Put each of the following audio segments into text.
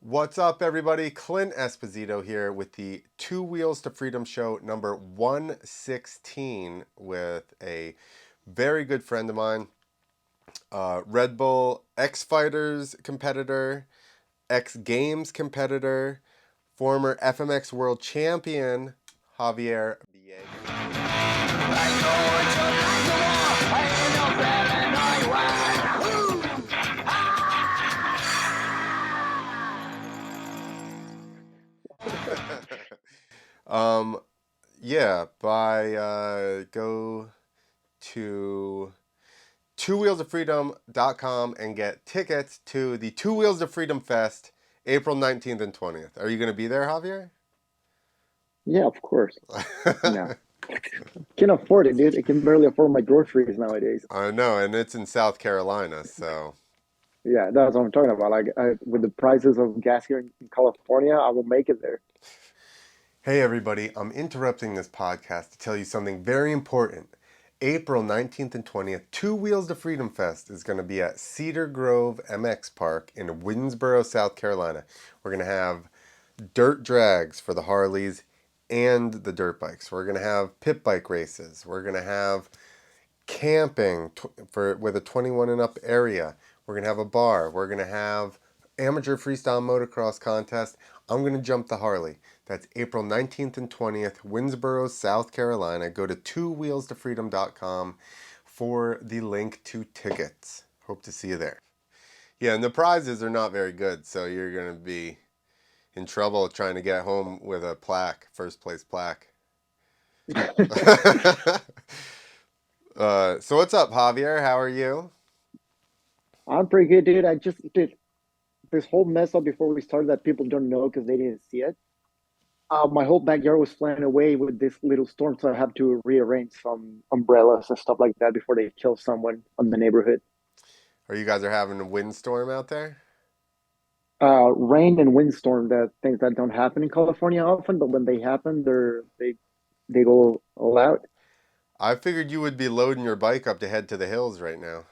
What's up, everybody? Clint Esposito here with the Two Wheels to Freedom show number 116 with a very good friend of mine, Red Bull X Fighters competitor, X Games competitor, former FMX World Champion, Javier Villegas. um, yeah, go to twowheelsoffreedom.com and get tickets to the Two Wheels of Freedom Fest, April 19th and 20th. Are you going to be there, Javier? Yeah, of course. No, can't afford it, dude. I can barely afford my groceries nowadays. I know, and it's in South Carolina, so. Yeah, that's what I'm talking about. With the prices of gas here in California, I will make it there. Hey, everybody, I'm interrupting this podcast to tell you something very important. April 19th and 20th, Two Wheels to Freedom Fest is going to be at Cedar Grove MX Park in Winnsboro, South Carolina. We're going to have dirt drags for the Harleys and the dirt bikes. We're going to have pit bike races. We're going to have camping with a 21 and up area. We're going to have a bar. We're going to have amateur freestyle motocross contest. I'm going to jump the Harley. That's April 19th and 20th, Winnsboro, South Carolina. Go to twowheelstofreedom.com for the link to tickets. Hope to see you there. Yeah, and the prizes are not very good, so you're going to be in trouble trying to get home with a plaque, first place plaque. So what's up, Javier? How are you? I'm pretty good, dude. I just did this whole mess up before we started that people don't know because they didn't see it. My whole backyard was flying away with this little storm, so I have to rearrange some umbrellas and stuff like that before they kill someone on the neighborhood. Are you guys having a windstorm out there? Rain and windstorm, that things that don't happen in California often, but when they happen, they go all out. I figured you would be loading your bike up to head to the hills right now.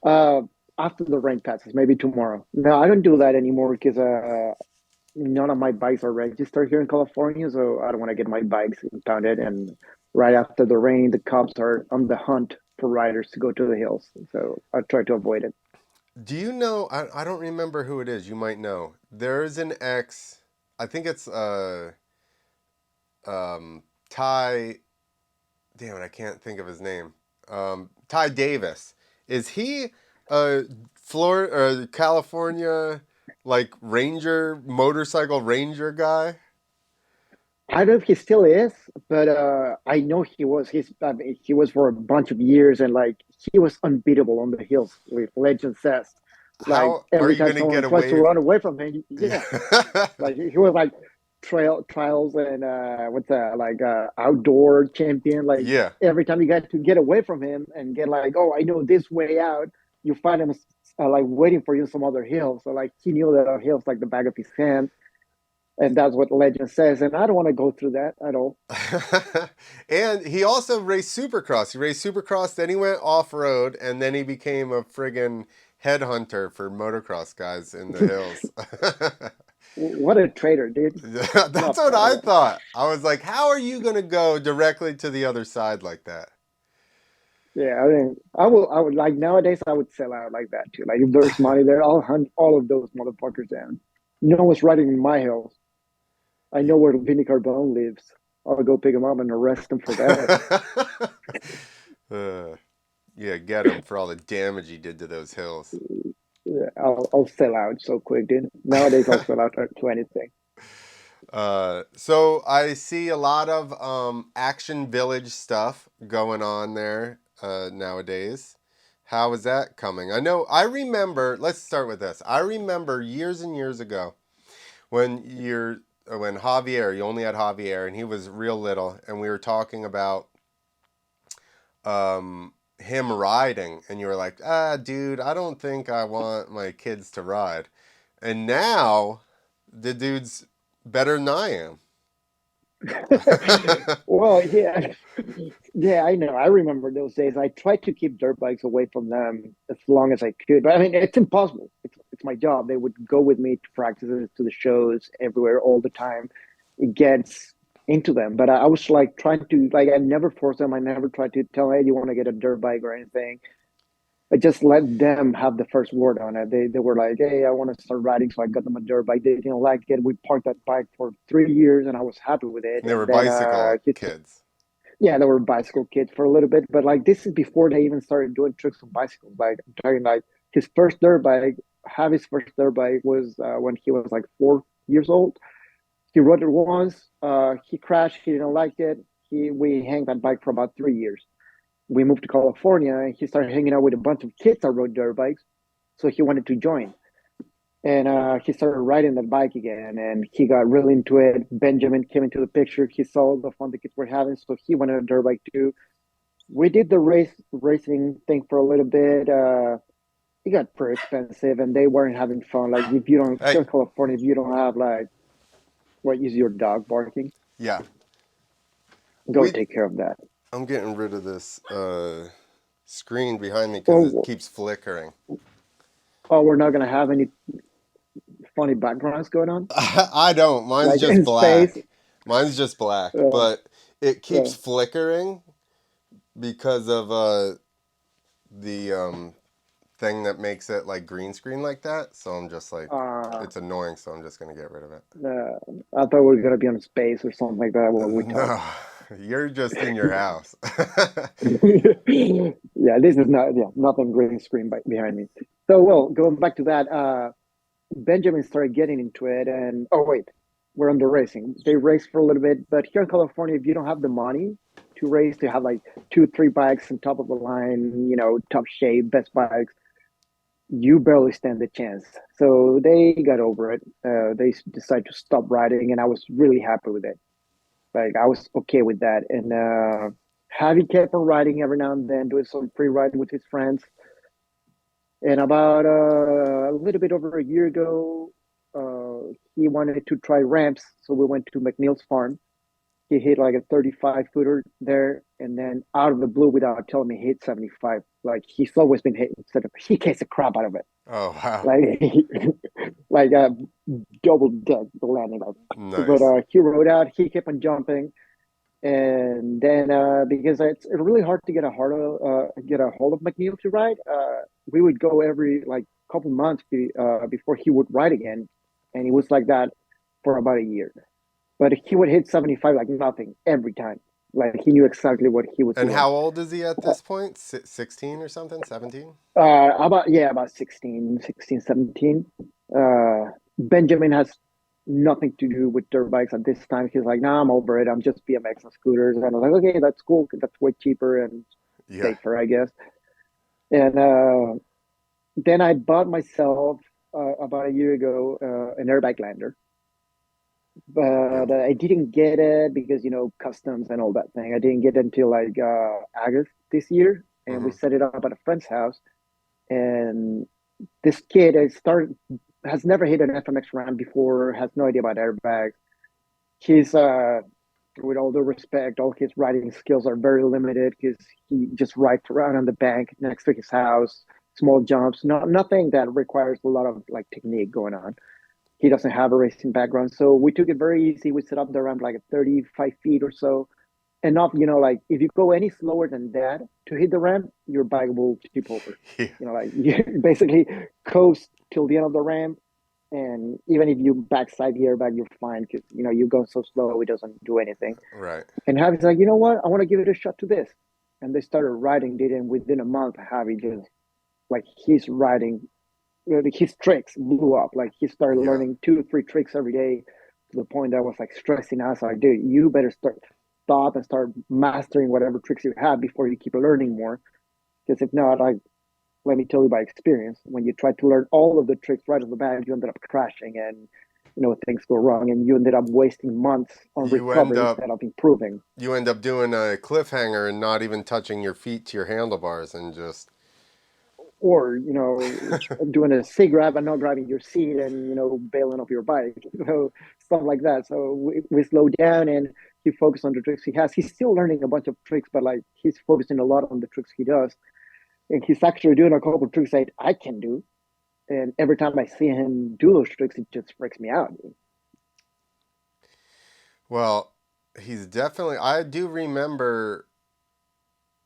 Uh, After the rain passes, maybe tomorrow. No, I don't do that anymore because none of my bikes are registered here in California, so I don't want to get my bikes impounded. And right after the rain, the cops are on the hunt for riders to go to the hills, so I try to avoid it. Do you know? I don't remember who it is. You might know. There's an ex. I think it's Ty. Damn it, I can't think of his name. Ty Davis. Is he a Florida or California like ranger motorcycle ranger guy? I don't know if he still is, but I know he was. He was for a bunch of years, and like he was unbeatable on the hills. With legend says, like How are every you time gonna get someone tries to away? run away from him, Yeah. yeah, like he was like trials and what's that, like outdoor champion. Like Yeah. every time you got to get away from him and get like, oh, I know this way out, you find him like waiting for you in some other hill. So like he knew that our hills like the back of his hand, and that's what legend says. And I don't want to go through that at all. And he also raced Supercross. He raced Supercross, then he went off road, and then he became a friggin' headhunter for motocross guys in the hills. What a traitor, dude. That's Not what I possible. thought. I was like, how are you going to go directly to the other side like that? Yeah, I mean, I would like nowadays. I would sell out like that too. Like if there's money there, I'll hunt all of those motherfuckers down. No one's riding in my hills. I know where Vinny Carbone lives. I'll go pick him up and arrest him for that. uh, yeah, get him for all the damage he did to those hills. Yeah, I'll sell out so quick, dude. Nowadays, I'll sell out to anything. So I see a lot of Action Village stuff going on there nowadays. How is that coming? I remember, let's start with this. I remember years and years ago when Javier, you only had Javier and he was real little and we were talking about him riding and you were like, dude, I don't think I want my kids to ride. And now the dude's better than I am. Well, yeah, yeah, I know. I remember those days. I tried to keep dirt bikes away from them as long as I could, but I mean, it's impossible. It's my job. They would go with me to practices, to the shows, everywhere, all the time. It gets into them, but I was like trying to like I never forced them. I never tried to tell, hey, you want to get a dirt bike or anything. I just let them have the first word on it. They were like, "Hey, I want to start riding," so I got them a dirt bike. They didn't like it. We parked that bike for 3 years, and I was happy with it. They were And then, bicycle kids. yeah, they were bicycle kids for a little bit, but like this is before they even started doing tricks on bicycles. Like I'm talking like his first dirt bike, Javi's first dirt bike was when he was like 4 years old. He rode it once. He crashed. He didn't like it. We hung that bike for about 3 years. We moved to California, and he started hanging out with a bunch of kids that rode dirt bikes. So he wanted to join, and he started riding that bike again, and he got really into it. Benjamin came into the picture. He saw the fun the kids were having, so he wanted a dirt bike too. We did the racing thing for a little bit. It got pretty expensive, and they weren't having fun. Like if you don't Hey, here in California, if you don't have like what is your dog barking, yeah, go we. take care of that. I'm getting rid of this screen behind me because it Oh, keeps flickering. oh, we're not gonna have any funny backgrounds going on, I don't. Mine's like just in space. black. Mine's just black, Uh, but it keeps uh, flickering because of the thing that makes it like green screen like that. So I'm just like, uh, it's annoying. So I'm just gonna get rid of it. I thought we were gonna be on space or something like that while we talk. No, you're just in your house. Yeah, this is not yeah nothing green screen behind me. So well, going back to that, Benjamin started getting into it, and oh wait, we're on the racing. They race for a little bit, but here in California, if you don't have the money to race, to have like two, three bikes on top of the line, top shape, best bikes, you barely stand a chance. So they got over it. They decided to stop riding, and I was really happy with it. Like I was okay with that, and Javi kept on riding every now and then, doing some free riding with his friends. And about a little bit over a year ago, he wanted to try ramps, so we went to McNeil's farm. He hit like a 35 footer there, and then out of the blue, without telling me, he hit 75. Like he's always been hitting, he kicks the crap out of it. Oh wow, Like like double deck the landing. But nice. he rode out. He kept on jumping, and then because it's really hard to get a hold of McNeil to ride, we would go every like couple months before he would ride again, and it was like that for about a year. But he would hit 75 like nothing every time. Like he knew exactly what he was And doing. how old is he at this point? 16 or something? 17? About 16, 17. Benjamin has nothing to do with dirt bikes at this time. He's like, nah, I'm over it. I'm just BMX and scooters. And I was like, okay, that's cool. That's way cheaper and Yeah. safer, I guess. And then I bought myself about a year ago an airbag lander, but Beautiful. I didn't get it because customs and all that thing. I didn't get it until like August this year, and we Hmm. set it up at a friend's house. And this kid has never hit an FMX round before, has no idea about airbags. He's with all due respect, all his riding skills are very limited because he just rides around on the bank next to his house, small jumps, nothing that requires a lot of like technique going on. He doesn't have a racing background, so we took it very easy. We set up the ramp like at 35 feet or so. Enough, like if you go any slower than that to hit the ramp, your bike will tip over. Yeah. Like you basically coast till the end of the ramp, and even if you backside the airbag, you're fine because you go so slow it doesn't do anything. Right. And Javi's like, you know what? I want to give it a shot to this, and they started riding it, and within a month, Javi just like he's riding, his tricks blew up. Like he started Yeah. learning 2 or 3 tricks every day to the point that I was like stressing us. Like, dude, you better stop and start mastering whatever tricks you have before you keep learning more. Because if not, like let me tell you by experience, when you try to learn all of the tricks right off the bat, you ended up crashing and things go wrong and you ended up wasting months on You end recovery up instead of improving. you end up doing a cliffhanger and not even touching your feet to your handlebars and just Or, doing a sig grab and not grabbing your seat and, bailing off your bike, stuff like that. So we slowed down and He focused on the tricks he has. He's still learning a bunch of tricks, but like he's focusing a lot on the tricks he does. And he's actually doing a couple of tricks that I can do. And every time I see him do those tricks, it just freaks me out. Well, he's definitely. I do remember.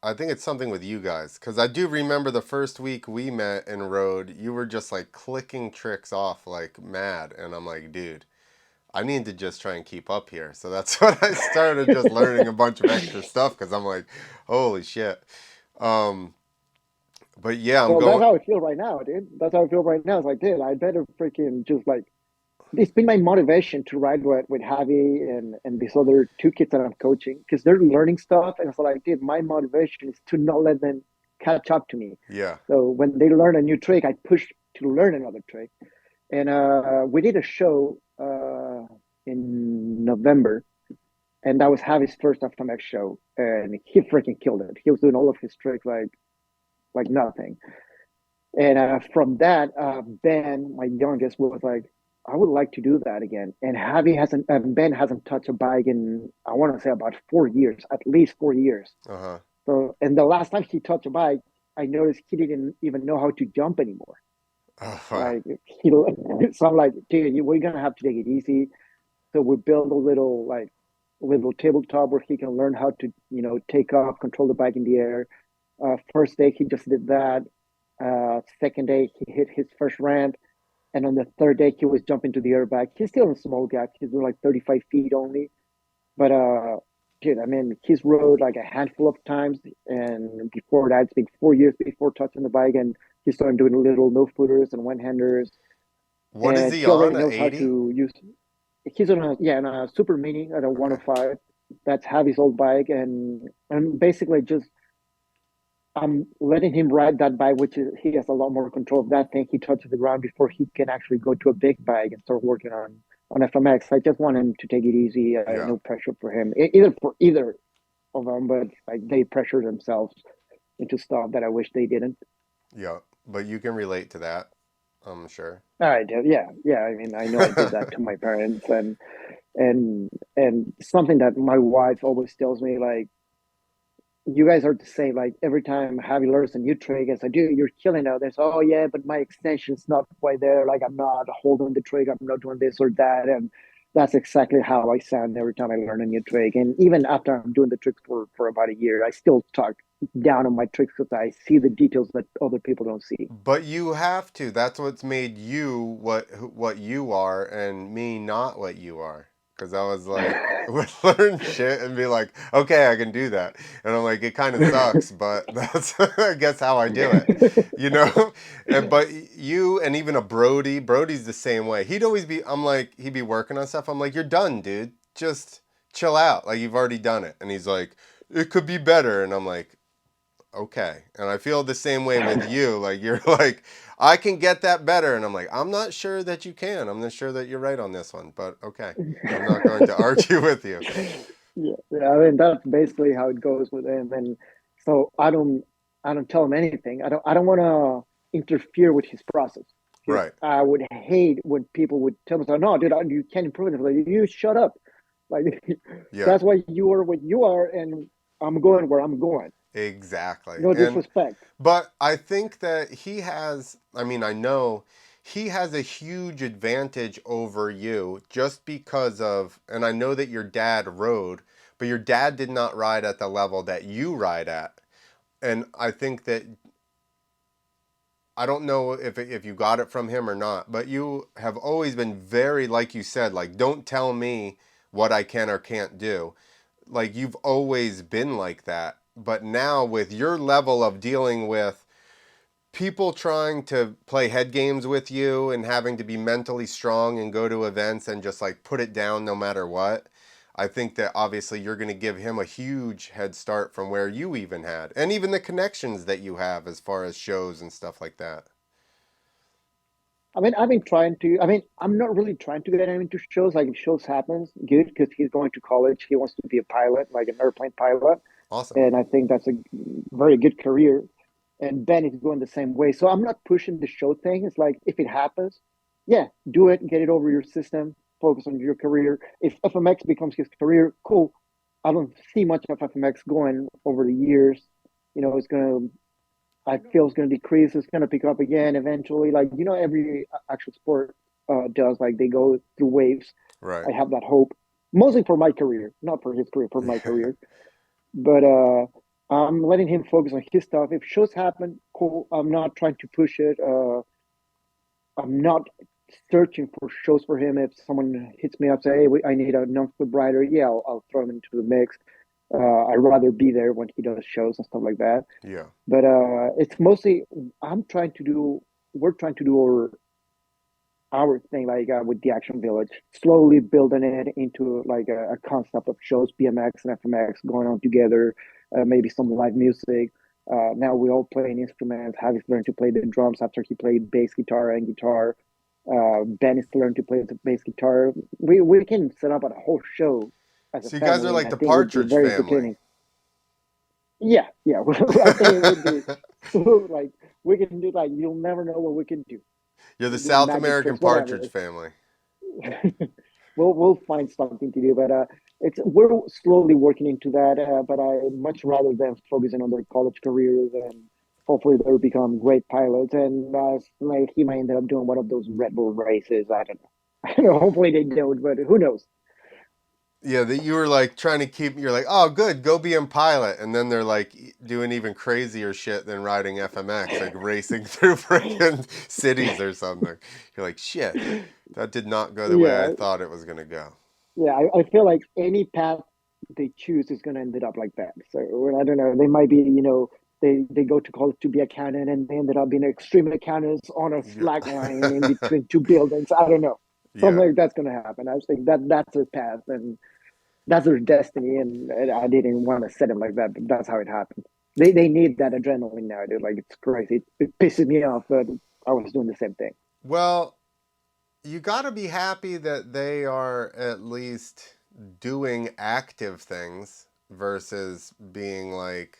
I think it's something with you guys because I do remember the first week we met and rode. You were just like clicking tricks off like mad, and I'm like, dude, I need to just try and keep up here. So that's when I started just learning a bunch of extra stuff because I'm like, holy shit. Um, but yeah, I'm Well, that's going. how I feel right now, dude. That's how I feel right now. It's like, dude, I better freaking just like it's been my motivation to ride with Javi and these other two kids that I'm coaching because they're learning stuff, and so like, dude, my motivation is to not let them catch up to me. Yeah. So when they learn a new trick, I push to learn another trick. And we did a show in November, and that was Javi's first FMX show, and he freaking killed it. He was doing all of his tricks like nothing. And from that, Ben, my youngest, was like, I would like to do that again. And Ben hasn't touched a bike in, I want to say about 4 years, at least 4 years. Uh huh. So, and the last time he touched a bike, I noticed he didn't even know how to jump anymore. Oh wow. Like he, so I'm like, dude, we're gonna have to take it easy. So we built a little tabletop where he can learn how to, take off, control the bike in the air. First day he just did that. Second day he hit his first ramp, and on the third day he was jumping to the airbag. He's still in a small gap. He's doing like 35 feet only, but dude, I mean, he's rode like a handful of times, and before that, it's been 4 years before touching the bike, and he started doing little no footers and one handers, What is and he he already on? A knows how 80? to use. He's on a super mini at a Okay. 105. That's Javi's old bike, and basically just I'm letting him ride that bike, which is he has a lot more control of that thing. He touches the ground before he can actually go to a big bike and start working on FMX. I just want him to take it easy. Yeah. No pressure for him, either for either of them. But like they pressure themselves into stuff that I wish they didn't. Yeah. But you can relate to that, I'm sure. I did, yeah, yeah. I mean, I know I did that to my parents, and and something that my wife always tells me, like, you guys are the same. Like every time Javi learns a new trick, I say, dude, you're killing out this. Oh yeah, but my extension's not quite there. Like I'm not holding the trick. I'm not doing this or that. And that's exactly how I sound every time I learn a new trick. And even after I'm doing the tricks for about a year, I still talk down on my tricks because I see the details that other people don't see. But you have to. That's what's made you what you are and me not what you are. Because I was like, would learn shit and be like, okay, I can do that. And I'm like, it kind of sucks, but that's I guess how I do it, you know. But you and even a Brody's the same way. He'd always be. I'm like, he'd be working on stuff. I'm like, you're done, dude. Just chill out. Like you've already done it. And he's like, it could be better. And I'm like, okay. And I feel the same way with you. Like you're like, I can get that better. And I'm like, I'm not sure that you can. I'm not sure that you're right on this one, but okay. I'm not going to argue with you. Yeah, yeah. I mean, that's basically how it goes with him. And so I don't tell him anything. I don't want to interfere with his process because Right. I would hate when people would tell me, "No, dude, you can't improve it." Like, you shut up. Like Yeah. that's why you are what you are, and I'm going where I'm going. Exactly. No And disrespect. but I think that he has, I mean, I know he has a huge advantage over you just because of, and I know that your dad rode, but your dad did not ride at the level that you ride at. And I think that I don't know if you got it from him or not, but you have always been very, like you said, like don't tell me what I can or can't do. Like you've always been like that. But now with your level of dealing with people trying to play head games with you and having to be mentally strong and go to events and just like put it down no matter what, I think that obviously you're going to give him a huge head start from where you even had, and even the connections that you have as far as shows and stuff like that. I mean, I've been trying to. I mean, I'm not really trying to get him into shows. Like if shows happens, good because he's going to college. He wants to be a pilot, like an airplane pilot, Awesome. and I think that's a very good career. And Ben is going the same way. So I'm not pushing the show thing. It's like if it happens, yeah, do it, get it over your system, focus on your career. If FMX becomes his career, cool. I don't see much of FMX going over the years. It's gonna. I feel it's gonna decrease. It's gonna pick up again eventually. Like every actual sport does. Like they go through waves. Right. I have that hope, mostly for my career, not for his career, for my career. But I'm letting him focus on his stuff. If shows happen, cool. I'm not trying to push it. I'm not searching for shows for him. If someone hits me up, say, "Hey, I need a non-foot rider," yeah, I'll throw him into the mix. I'd rather be there when he does shows and stuff like that. Yeah. But it's mostly I'm trying to do. We're trying to do our thing like with the Action Village, slowly building it into like a concept of shows, BMX and FMX going on together, maybe some live music. Now we all playing instruments. Javi's learned to play the drums after he played bass guitar and guitar. Ben is learned to play the bass guitar. We can set up a whole show as a So you guys are family, and like I the think it would be Partridge very family. entertaining. Yeah, yeah. I think it would be so like we can do like you'll never know what we can do. You're the We'll do South magic American tricks, Partridge whatever. family. We'll find something to do, but it's we're slowly working into that. But I much rather them focusing on their college careers and hopefully they'll become great pilots. And like he might end up doing one of those Red Bull races. I don't know. I don't know. Hopefully they don't, but who knows? Yeah, that you were like trying to keep. You're like, oh, good, go be a pilot, and then they're like doing even crazier shit than riding FMX, like racing through freaking cities or something. You're like, shit, that did not go the way I Yeah, thought it was gonna go. yeah. I feel like any path they choose is going to end up like that. So well, I don't know. They might be, they go to college to be accountant and they ended up being extreme accountants on a slack line in Yeah, between two buildings. I don't know. yeah. Something like that's going to happen. I was thinking that's their path and that's their destiny. And I didn't want to set them like that, but that's how it happened. They need that adrenaline now, dude. Like it's crazy. It pisses me off, but I was doing the same thing. Well, you got to be happy that they are at least doing active things versus being like,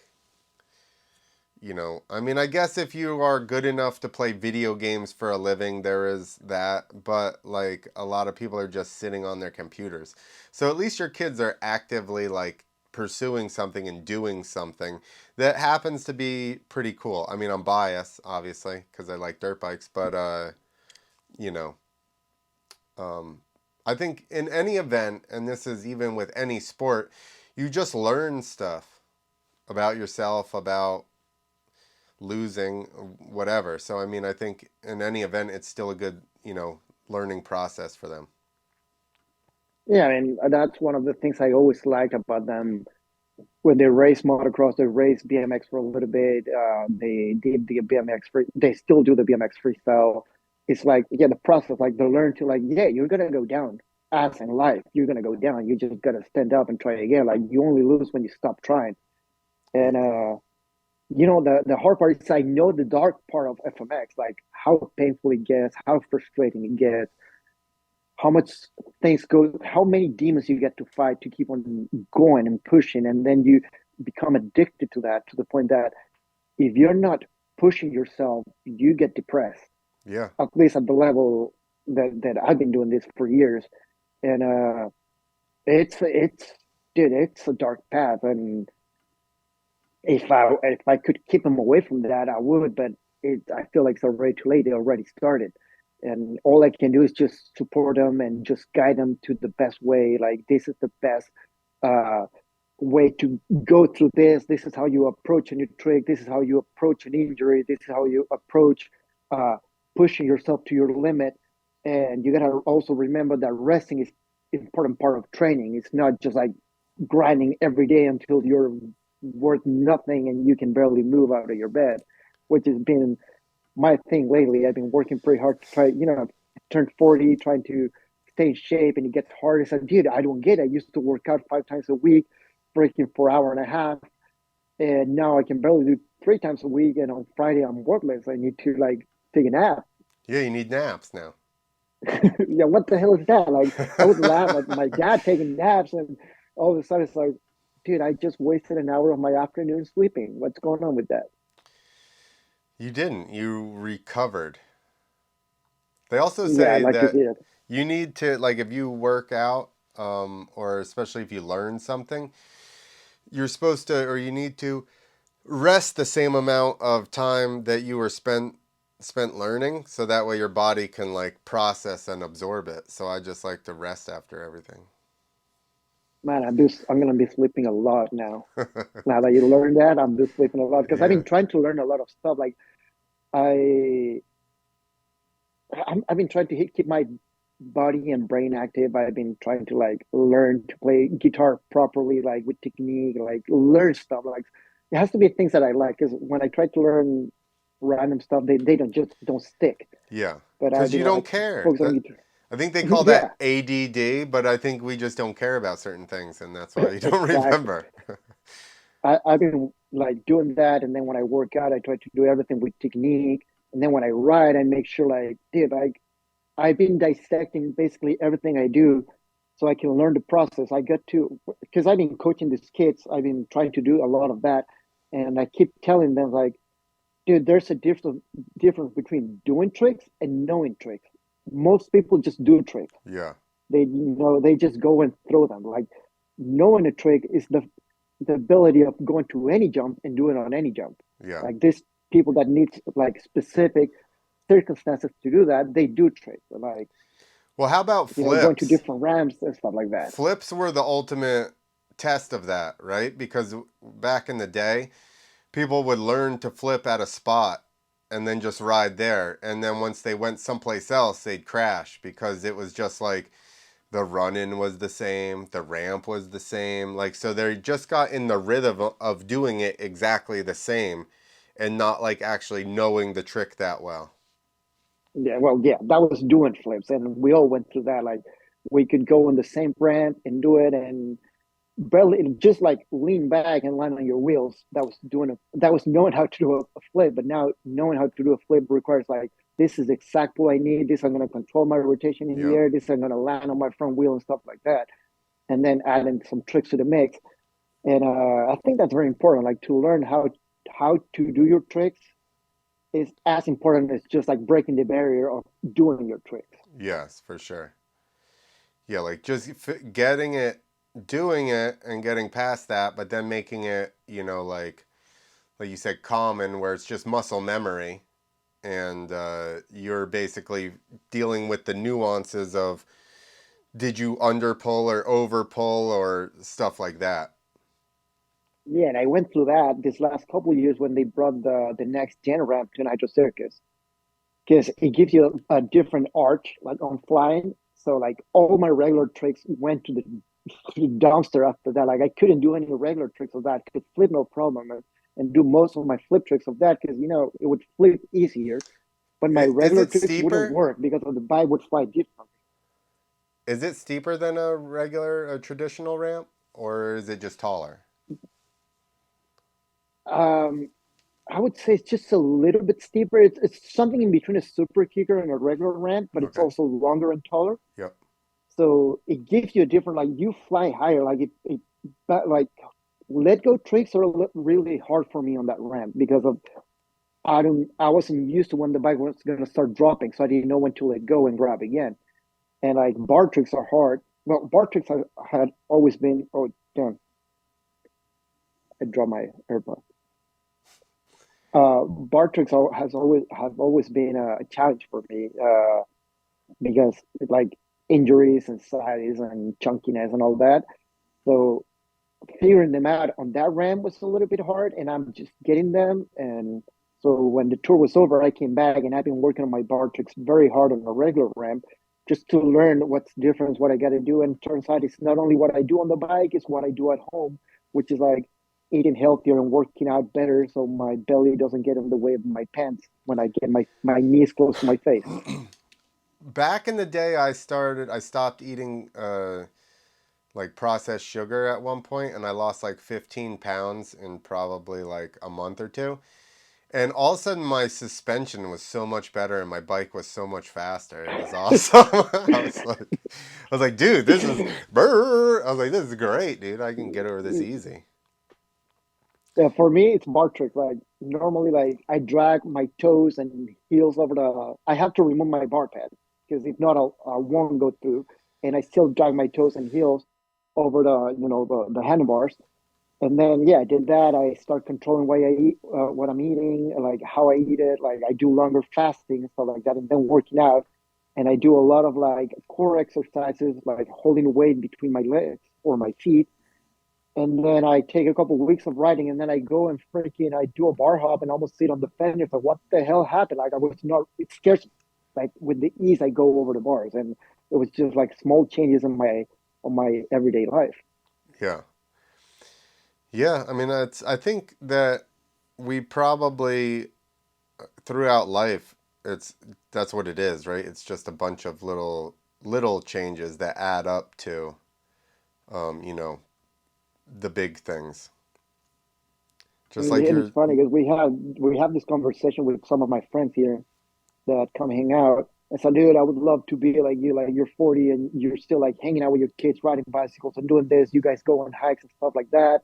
I mean, I guess if you are good enough to play video games for a living, there is that, but like a lot of people are just sitting on their computers. So at least your kids are actively like pursuing something and doing something that happens to be pretty cool. I mean, I'm biased, obviously, because I like dirt bikes, but, you know, um, I think in any event, and this is even with any sport, you just learn stuff about yourself, about losing, whatever. So, I mean, I think in any event, it's still a good, learning process for them. Yeah, I mean that's one of the things I always liked about them when they race motocross, they race BMX for a little bit. They did the BMX free. They still do the BMX freestyle. It's like yeah, the process. Like they learn to like yeah, you're gonna go down. As in life, you're gonna go down. You just gotta stand up and try again. Like you only lose when you stop trying. And the hard part is I know the dark part of FMX, like how painful it gets, how frustrating it gets, how much things go, how many demons you get to fight to keep on going and pushing, and then you become addicted to that to the point that if you're not pushing yourself, you get depressed. Yeah. At least at the level that I've been doing this for years, and it's dude, it's a dark path, and if I could keep them away from that, I would. But I feel like it's already too late. They already started, and all I can do is just support them and just guide them to the best way. Like this is the best uh, way to go through this. This is how you approach a new trick. This is how you approach an injury. This is how you approach uh, pushing yourself to your limit. And you gotta also remember that resting is important part of training. It's not just like grinding every day until you're worth nothing and you can barely move out of your bed, which has been my thing lately. I've been working pretty hard to try, turn 40, trying to stay in shape, and it gets hard. I said, dude, I don't get it. I used to work out 5 times a week, breaking for an hour and a half, and now I can barely do 3 times a week. And on Friday, I'm worthless. I need to like take a nap. Yeah, you need naps now. Yeah, what the hell is that? Like, I would laugh at my dad taking naps, and all of a sudden it's like, dude, I just wasted an hour of my afternoon sleeping. What's going on with that? You didn't. You recovered. They also Yeah, say like you that said. you need to, like, if you work out or especially if you learn something, you're supposed to, or you need to rest the same amount of time that you were spent learning, so that way your body can like process and absorb it. So I just like to rest after everything. Man, I'm gonna be sleeping a lot now. Now that you learned that, I'm just sleeping a lot because I've Yeah. been trying to learn a lot of stuff. Like I, I've been trying to keep my body and brain active. I've been trying to like learn to play guitar properly, like with technique, like learn stuff. Like it has to be things that I like. Because when I try to learn random stuff, they don't stick. Yeah. But I've Because you been don't like care. focus on guitar. I think they call Yeah, that ADD, but I think we just don't care about certain things, and that's why you don't exactly. remember. I've been like doing that, and then when I work out, I try to do everything with technique. And then when I ride, I make sure like, dude, like I've been dissecting basically everything I do so I can learn the process. I got to, because I've been coaching these kids, I've been trying to do a lot of that. And I keep telling them, like, dude, there's a difference between doing tricks and knowing tricks. Most people just do tricks. Yeah. They just go and throw them. Like, knowing a trick is the ability of going to any jump and doing it on any jump. Yeah. Like, this people that need like specific circumstances to do that, they do tricks. Like, Well, how about going to flips? different ramps and stuff like that. Flips were the ultimate test of that, right? Because back in the day, people would learn to flip at a spot and then just ride there. And then once they went someplace else, they'd crash because it was just like the run in was the same, the ramp was the same. Like, so they just got in the rhythm of doing it exactly the same and not like actually knowing the trick that well. Yeah, well, yeah, that was doing flips, and we all went through that. Like, we could go on the same ramp and do it, and barely just like lean back and land on your wheels. That was knowing how to do a flip. But now knowing how to do a flip requires like this is exact what I need. This I'm going to control my rotation in the Yep. air. This I'm going to land on my front wheel and stuff like that. And then adding some tricks to the mix. And I think that's very important. Like to learn how to do your tricks is as important as just like breaking the barrier of doing your tricks. Yes, for sure. Yeah, like just getting it, doing it, and getting past that, but then making it, like you said, common, where it's just muscle memory, and you're basically dealing with the nuances of did you underpull or overpull or stuff like that. Yeah, and I went through that this last couple of years when they brought the next gen ramp to Nitro Circus because it gives you a different arch like on flying. So like all my regular tricks went to the dumpster after that. Like I couldn't do any regular tricks of that. Could flip no problem and do most of my flip tricks of that because it would flip easier, but my Is regular it tricks wouldn't steeper? work because of the bike would fly differently. Is it steeper than a traditional ramp, or is it just taller? Um, I would say it's just a little bit steeper. It's something in between a super kicker and a regular ramp, but it's Okay. also longer and taller. Yep. So it gives you a different, like you fly higher. But like let go tricks are really hard for me on that ramp because of I wasn't used to when the bike was going to start dropping, so I didn't know when to let go and grab again. And like bar tricks are hard. Well, bar tricks had always been. Oh damn! I dropped my AirPod. Bar tricks have always been a challenge for me because like injuries and size and chunkiness and all that. So figuring them out on that ramp was a little bit hard, and I'm just getting them. And so when the tour was over, I came back and I've been working on my bar tricks very hard on a regular ramp just to learn what's different, what I got to do. And turns out it's not only what I do on the bike, it's what I do at home, which is like eating healthier and working out better so my belly doesn't get in the way of my pants when I get my knees close to my face. Back in the day, I stopped eating like processed sugar at one point, and I lost like 15 pounds in probably like a month or two. And all of a sudden, my suspension was so much better, and my bike was so much faster. It was awesome. I was like, dude, this is. Brr. I was like, this is great, dude. I can get over this easy. Yeah, for me, it's bar trick. Like normally, like I drag my toes and heels over the. I have to remove my bar pad because if not, I won't go through. and I still drag my toes and heels over the handlebars. And then yeah, I did that. I start controlling what I eat, what I'm eating, like how I eat it. Like I do longer fasting and stuff like that, and then working out. And I do a lot of like core exercises, like holding weight between my legs or my feet. And then I take a couple of weeks of riding, and then I go and freaking I do a bar hop and almost sit on the fence. Like, what the hell happened? Like I was not. It scares me. Like with the ease I go over the bars, and it was just like small changes in my on my everyday life. Yeah. Yeah, I mean, I think that we probably throughout life, it's that's what it is, right? It's just a bunch of little changes that add up to, you know, the big things. Just like And it's you're, funny because we have this conversation with some of my friends here that come hang out. I said, dude, I would love to be like you. Like you're 40 and you're still like hanging out with your kids, riding bicycles and doing this. You guys go on hikes and stuff like that.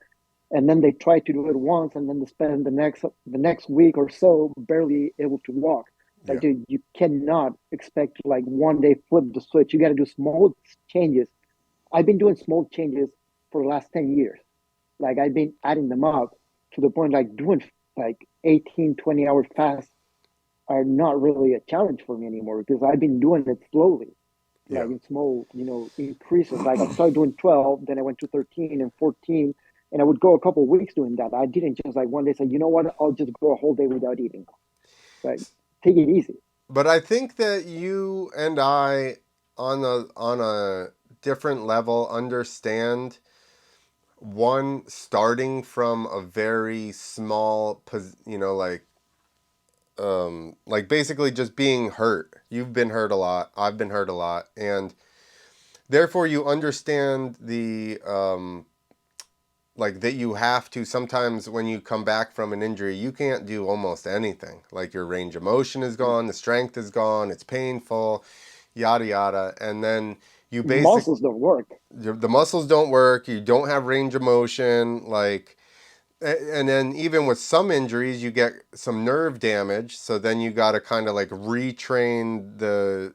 And then they try to do it once, and then they spend the next week or so barely able to walk. Like, yeah, dude, you cannot expect to like one day flip the switch. You got to do small changes. I've been doing small changes for the last 10 years. Like I've been adding them up to the point like doing like 18, 20 hour fasts are not really a challenge for me anymore because I've been doing it slowly, yeah. like in small, increases. Like I started doing 12, then I went to 13 and 14, and I would go a couple of weeks doing that. I didn't just like one day say, you know what, I'll just go a whole day without eating. Like take it easy. But I think that you and I, on a different level, understand one starting from a very small, like basically just being hurt. You've been hurt a lot. I've been hurt a lot, and therefore you understand the like that you have to sometimes when you come back from an injury, you can't do almost anything. Like your range of motion is gone, the strength is gone, it's painful, yada yada, and then you basic Muscles don't work. the muscles don't work. You don't have range of motion, like and then even with some injuries you get some nerve damage, so then you got to kind of like retrain the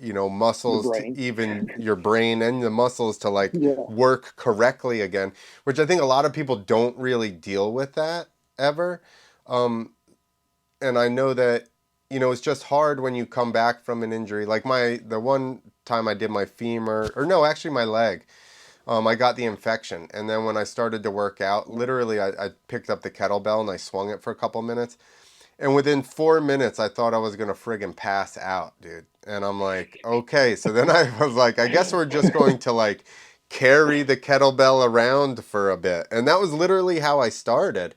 The muscles to brain. even your brain and the muscles to like Yeah. work correctly again, which I think a lot of people don't really deal with that ever. And I know that it's just hard when you come back from an injury, like the one time I did my femur, or no, actually my leg. I got the infection, and then when I started to work out, literally, I picked up the kettlebell and I swung it for a couple minutes, and within 4 minutes, I thought I was gonna friggin' pass out, dude. And I'm like, okay. So then I was like, I guess we're just going to like carry the kettlebell around for a bit, and that was literally how I started.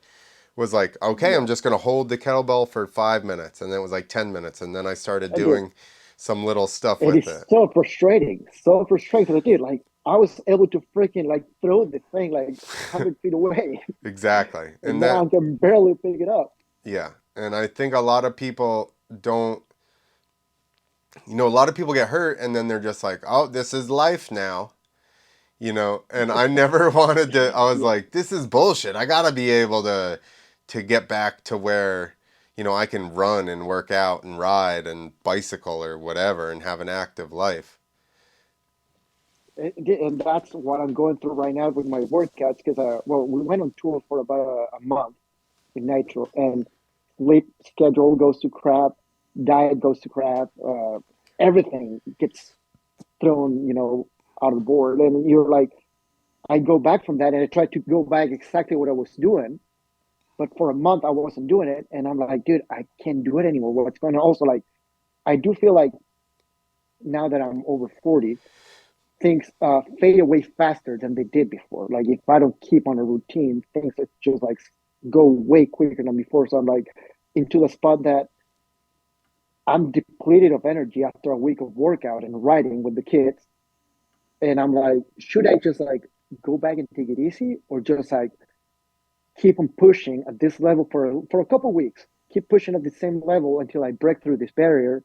Was like, okay, I'm Yeah. just gonna hold the kettlebell for 5 minutes, and then it was like 10 minutes, and then I started I did. doing some little stuff It with is it. so frustrating. So frustrating. I did. Like I was able to freaking like throw the thing like 100 feet away. Exactly, And and now that I can barely pick it up. yeah, and I think a lot of people don't. A lot of people get hurt, and then they're just like, "Oh, this is life now." And I never wanted to. I was Yeah. like, "This is bullshit. I gotta be able to get back to where, I can run and work out and ride and bicycle or whatever and have an active life." And that's what I'm going through right now with my workouts because well, we went on tour for about a month in Nitro, and sleep schedule goes to crap, diet goes to crap, everything gets thrown, out of the board. And you're like, I go back from that and I try to go back exactly what I was doing, but for a month I wasn't doing it, and I'm like, dude, I can't do it anymore. What's going on? Also, like, I do feel like now that I'm over 40, things fade away faster than they did before. Like if I don't keep on a routine, things are just like go way quicker than before. So I'm like into the spot that I'm depleted of energy after a week of workout and riding with the kids. And I'm like, should I just like go back and take it easy, or just like keep on pushing at this level for a couple of weeks, keep pushing at the same level until I break through this barrier,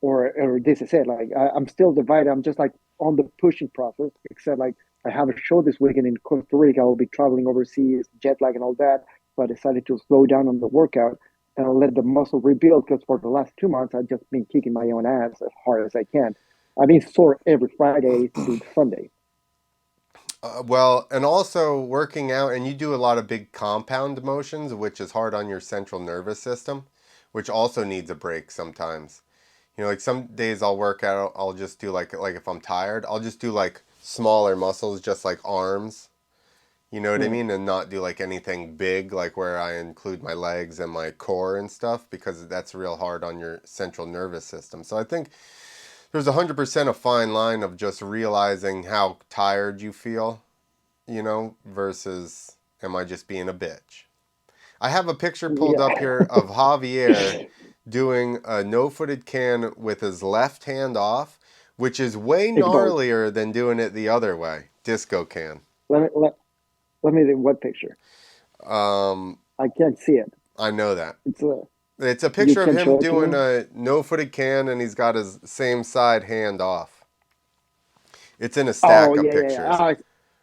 or this is it. Like I'm still divided. I'm just like on the pushing process, except like I have a show this weekend in Costa Rica. I'll be traveling overseas, jet lag and all that. So I decided to slow down on the workout and I'll let the muscle rebuild because for the last 2 months I've just been kicking my own ass as hard as I can. I've been sore every Friday to Sunday. Well, and also working out, and you do a lot of big compound motions, which is hard on your central nervous system, which also needs a break sometimes. You know, like some days I'll work out, I'll just do like if I'm tired, I'll just do like smaller muscles, just like arms. You know what I Mm. mean? And not do like anything big, like where I include my legs and my core and stuff, because that's real hard on your central nervous system. So I think there's 100% a fine line of just realizing how tired you feel, you know, versus am I just being a bitch? I have a picture pulled up Yeah. here of Javier doing a no footed can with his left hand off, which is way It's both. gnarlier than doing it the other way. Disco can. Let me let me think what picture. Um, I can't see it. I know that. It's a It's a You picture of can him show it to doing me. a no footed can and he's got his same side hand off. It's in a Oh stack of yeah, yeah, yeah. pictures.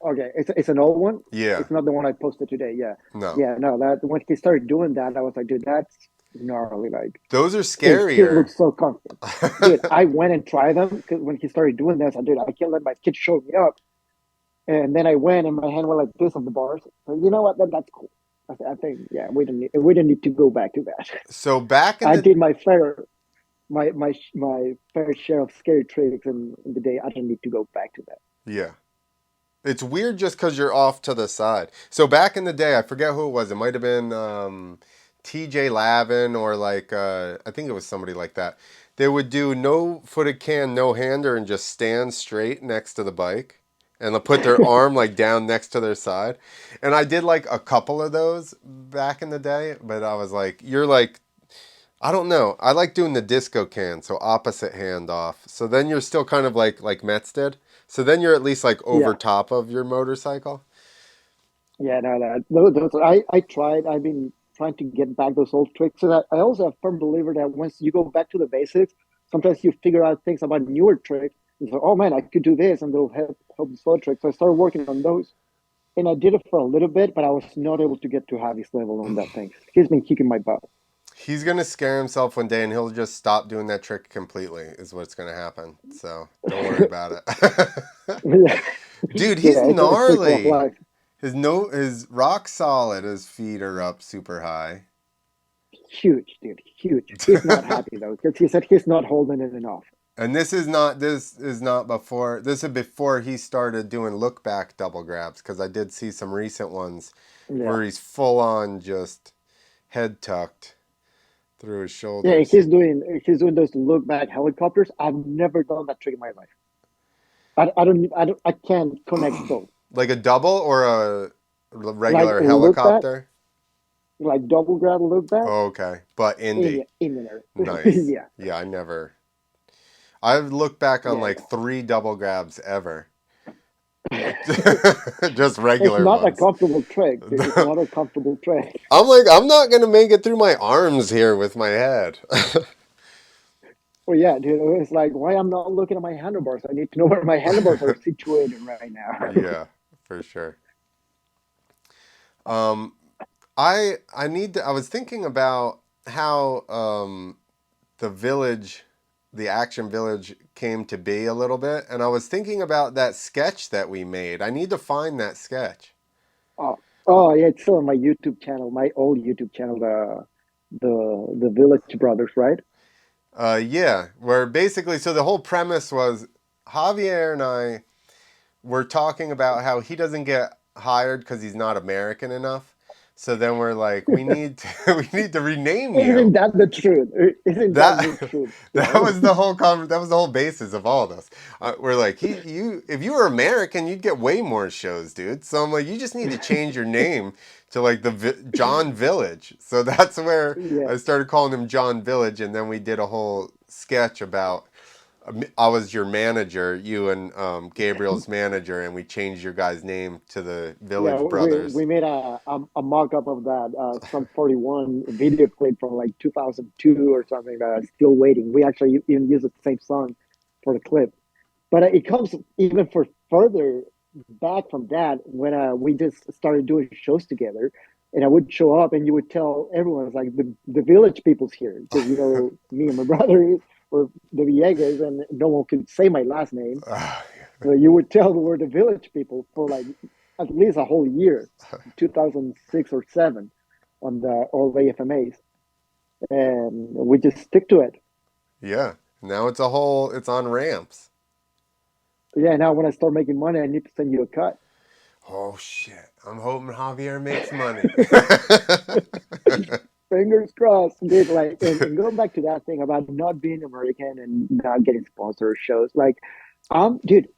Okay. It's an old one. Yeah. It's not the one I posted today. Yeah, No. yeah. No, that when he started doing that, I was like, dude, that's gnarly. Like, Those are he scarier. looks so confident. Dude, I went and tried them because when he started doing this, I did. I can't let my kid show me up. And then I went and my hand went like this on the bars. So you know what? That's cool. I think yeah, we didn't need to go back to that. So back in I the did my fair share of scary tricks in the day. I don't need to go back to that. yeah. It's weird just because you're off to the side. So back in the day, I forget who it was. It might have been TJ Lavin or like I think it was somebody like that. They would do no footed can, no hander, and just stand straight next to the bike, and they'll put their arm like down next to their side. And I did like a couple of those back in the day, but I was like, you're like I don't know. I like doing the disco can, so opposite hand off. So then you're still kind of like Mets did. So then you're at least like over Yeah, top of your motorcycle. yeah, no, I tried. I've been trying to get back those old tricks. And I also a firm believer that once you go back to the basics, sometimes you figure out things about newer tricks. It's like, oh man, I could do this, and they'll help the slow tricks. So I started working on those, and I did it for a little bit, but I was not able to get to Javi's level on that thing. He's been kicking my butt. He's gonna scare himself one day and he'll just stop doing that trick completely. Is what's gonna happen. So don't worry about it. Yeah, Dude, he's yeah, it's a circle of gnarly. life. His rock solid. His feet are up super high. Huge, dude, huge. He's not happy though because he said he's not holding it enough. And this is before he started doing look back double grabs because I did see some recent ones Yeah, where he's full on just head tucked through his yeah. shoulders. He's doing those look back helicopters. I've never done that trick in my life. I can't connect both. Like a double or a Like regular look back, helicopter? like double grab look back Oh, okay. But Indy. in the air. Nice. Yeah, Yeah, I never. I've looked back on yeah. like three double grabs ever. Just It's regular not a ones. comfortable trick, dude. It's not a comfortable trick. I'm like, I'm not going to make it through my arms here with my head. Well, yeah, dude. It's like why I'm not looking at my handlebars. I need to know where my handlebars are situated right now. Yeah, for sure. Um, I need to. I was thinking about how the village, the action village, came to be a little bit, and I was thinking about that sketch that we made. I need to find that sketch. Oh, oh yeah, it's still on my YouTube channel, my old YouTube channel, the Village Brothers, right? Yeah, where basically, so the whole premise was Javier and I were talking about how he doesn't get hired because he's not American enough. So then we're like, we need to, we need to rename you. Isn't that the truth? Isn't that That the truth that still? was the whole that was the whole basis of all this. We're like, you if you were American, you'd get way more shows, dude. So I'm like, you just need to change your name to like the John Village. So that's where Yeah. I started calling him John Village, and then we did a whole sketch about I was your manager, you and Gabriel's manager, and we changed your guy's name to the Yeah, Village Brothers. we made a mock-up of that Sum 41 video clip from like 2002 or something that I'm still waiting. We actually even used the same song for the clip. But it comes even for further back from that when we just started doing shows together, and I would show up and you would tell everyone it's like the village people's here because you know me and my brother. for the Villegas, and no one could say my last name. Uh, So you would tell we're the village people for like at least a whole year, 2006 or seven, on the all the FMAs, and we just stick to it. yeah. Now it's on ramps. Yeah, now when I start making money, I need to send you a cut. Oh shit. I'm hoping Javier makes money. Fingers crossed, dude. Like, and going back to that thing about not being American and not getting sponsored shows, like, dude,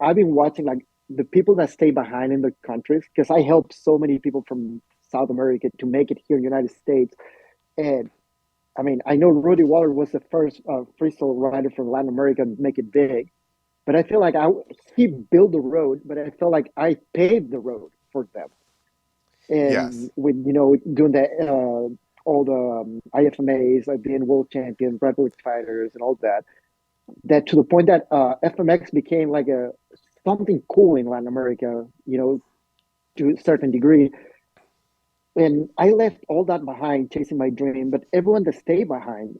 I've been watching like the people that stay behind in the countries because I helped so many people from South America to make it here in the United States. And I mean, I know Rudy Waller was the first freestyle rider from Latin America to make it big, but I feel like he built the road, but I felt like I paved the road for them. And Yes. with doing the all the IFMAs, like being world champion, Rebel fighters, and all that, that to the point that FMX became like a something cool in Latin America, to a certain degree. And I left all that behind, chasing my dream. But everyone that stayed behind,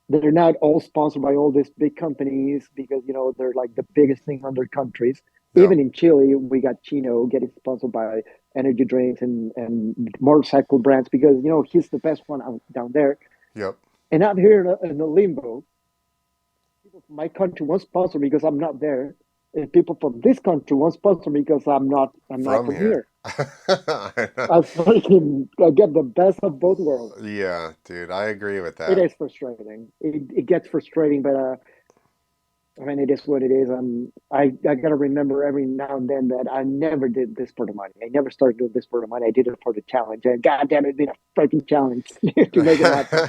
they're not all sponsored by all these big companies because they're like the biggest thing on their countries. No. Even in Chile, we got Chino getting sponsored by energy drinks and motorcycle brands because he's the best one down there. Yep. And out here in a limbo, people from my country won't sponsor me because I'm not there, and people from this country won't sponsor me because I'm not From from here. here. I get the best of both worlds. Yeah, dude, I agree with It that. is frustrating. It gets frustrating, but I mean, it is what it is. I gotta remember every now and then that I never did this for the money. I never started doing this for the money. I did it for the challenge, and God damn, it's been a freaking challenge to make it happen.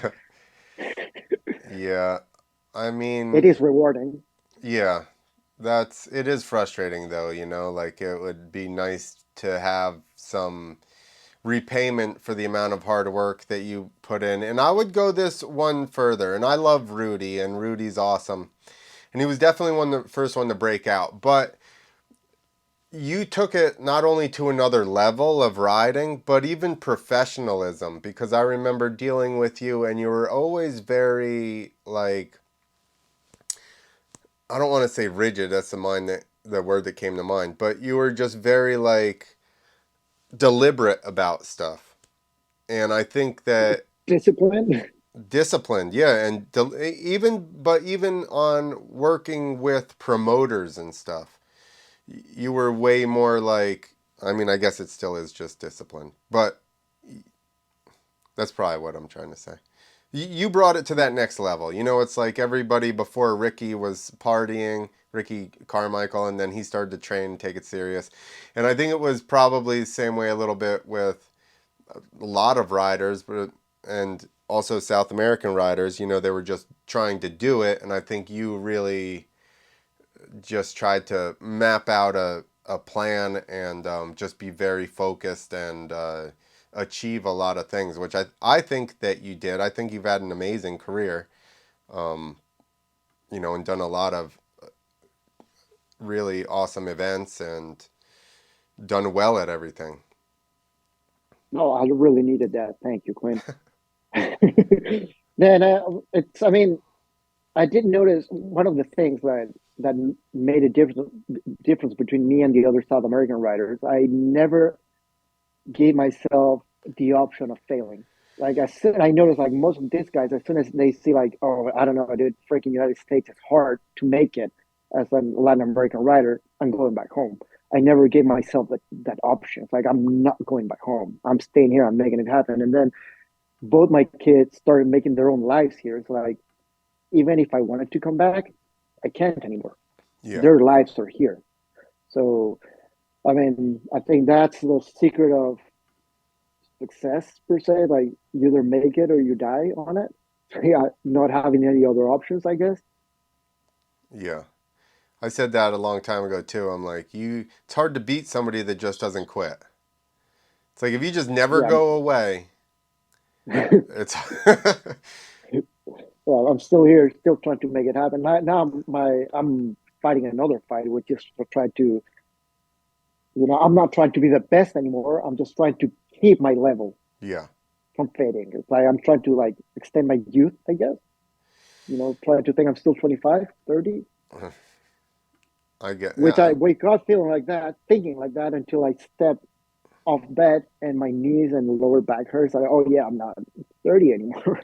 Yeah. I It mean, is rewarding. yeah. It is frustrating though, like it would be nice to have some repayment for the amount of hard work that you put in. And I would go this one further. And I love Rudy, and Rudy's awesome. And he was definitely the first one to break out. But you took it not only to another level of riding, but even professionalism. Because I remember dealing with you, and you were always very like, I don't want to say rigid. That's the word that came to mind. But you were just very like deliberate about stuff. And I think that Discipline. disciplined, yeah, and even on working with promoters and stuff, you were way more like. I mean, I guess it still is just discipline, but that's probably what I'm trying to say. You brought it to that next level. It's like everybody before Ricky was partying, Ricky Carmichael, and then he started to train and take it serious. And I think it was probably the same way a little bit with a lot of riders, but and also South American riders. They were just trying to do it, and I think you really just tried to map out a plan and just be very focused and achieve a lot of things, which I think that you did. I think you've had an amazing career, um, and done a lot of really awesome events and done well at everything. No, I really needed that. Thank you, Clint. Then it's. I mean, I did notice one of the things that made a difference between me and the other South American riders. I never gave myself the option of failing. Like I noticed like most of these guys, as soon as they see like, oh, I don't know, dude, freaking United States, it's hard to make it as a Latin American rider. I'm going back home. I never gave myself that option. It's like I'm not going back home. I'm staying here. I'm making it happen. And then both my kids started making their own lives here. It's like even if I wanted to come back, I can't anymore. Yeah, Their lives are here. So I mean, I think that's the secret of success per se. Like you either make it or you die on it. Yeah, not having any other options, I guess. yeah. I said that a long time ago too. I'm like, it's hard to beat somebody that just doesn't quit. It's like if you just never Yeah. go away, it's Well, I'm still here, still trying to make it happen. Now I'm fighting another fight, which is to try to, I'm not trying to be the best anymore. I'm just trying to keep my level yeah. from fading. It's like I'm trying to like extend my youth, I guess. Trying to think I'm still 25, 30. I get, Which I yeah, wake up feeling like that, thinking like that until I step off bed and my knees and lower back hurts. Like, oh yeah, I'm not 30 anymore.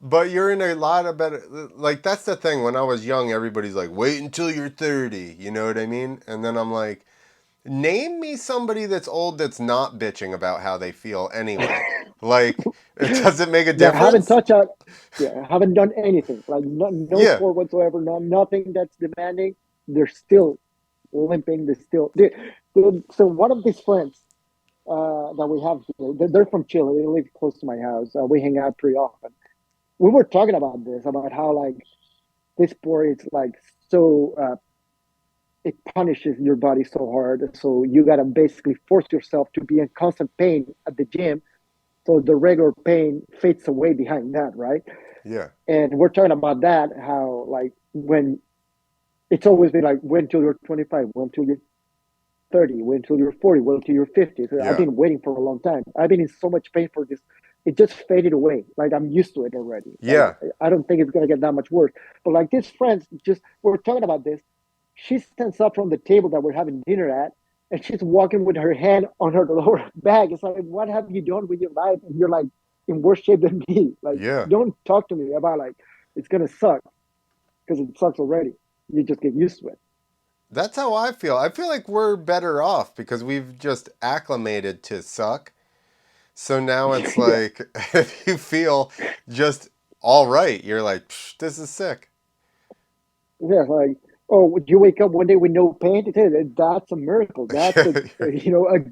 but you're in a lot of better. Like that's the thing. When I was young, everybody's like, "Wait until you're 30." You know what I mean? And then I'm like, name me somebody that's old that's not bitching about how they feel anyway. Like, it doesn't make a That haven't difference. touched out, yeah, haven't done anything, like no Yeah, sport whatsoever, nothing that's demanding. They're still limping. They're still. So one of these friends that we have here, they're from Chile. They live close to my house. We hang out pretty often. We were talking about this, about how like this sport is like so it punishes your body so hard. So you gotta basically force yourself to be in constant pain at the gym. So the regular pain fades away behind that, right? yeah, And we're talking about that, how like when it's always been like wait until you're 25, wait until you're 30, wait until you're 40, wait until you're 50. So I've yeah, been waiting for a long time. I've been in so much pain for this. It just faded away. Like I'm used to it already. Like yeah. I don't think it's gonna get that much worse. But like these friends, just we're talking about this. She stands up from the table that we're having dinner at, and she's walking with her hand on her lower back. It's like, what have you done with your life? And you're like in worse shape than me. Like, Yeah. don't talk to me about like it's gonna suck because it sucks already. You just get used to it. That's how I feel. I feel like we're better off because we've just acclimated to suck. So now it's Yeah, like, if you feel just all right, you're like, "Psh, this is sick." yeah. Like, oh, would you wake up one day with no pain? That's a miracle. That's a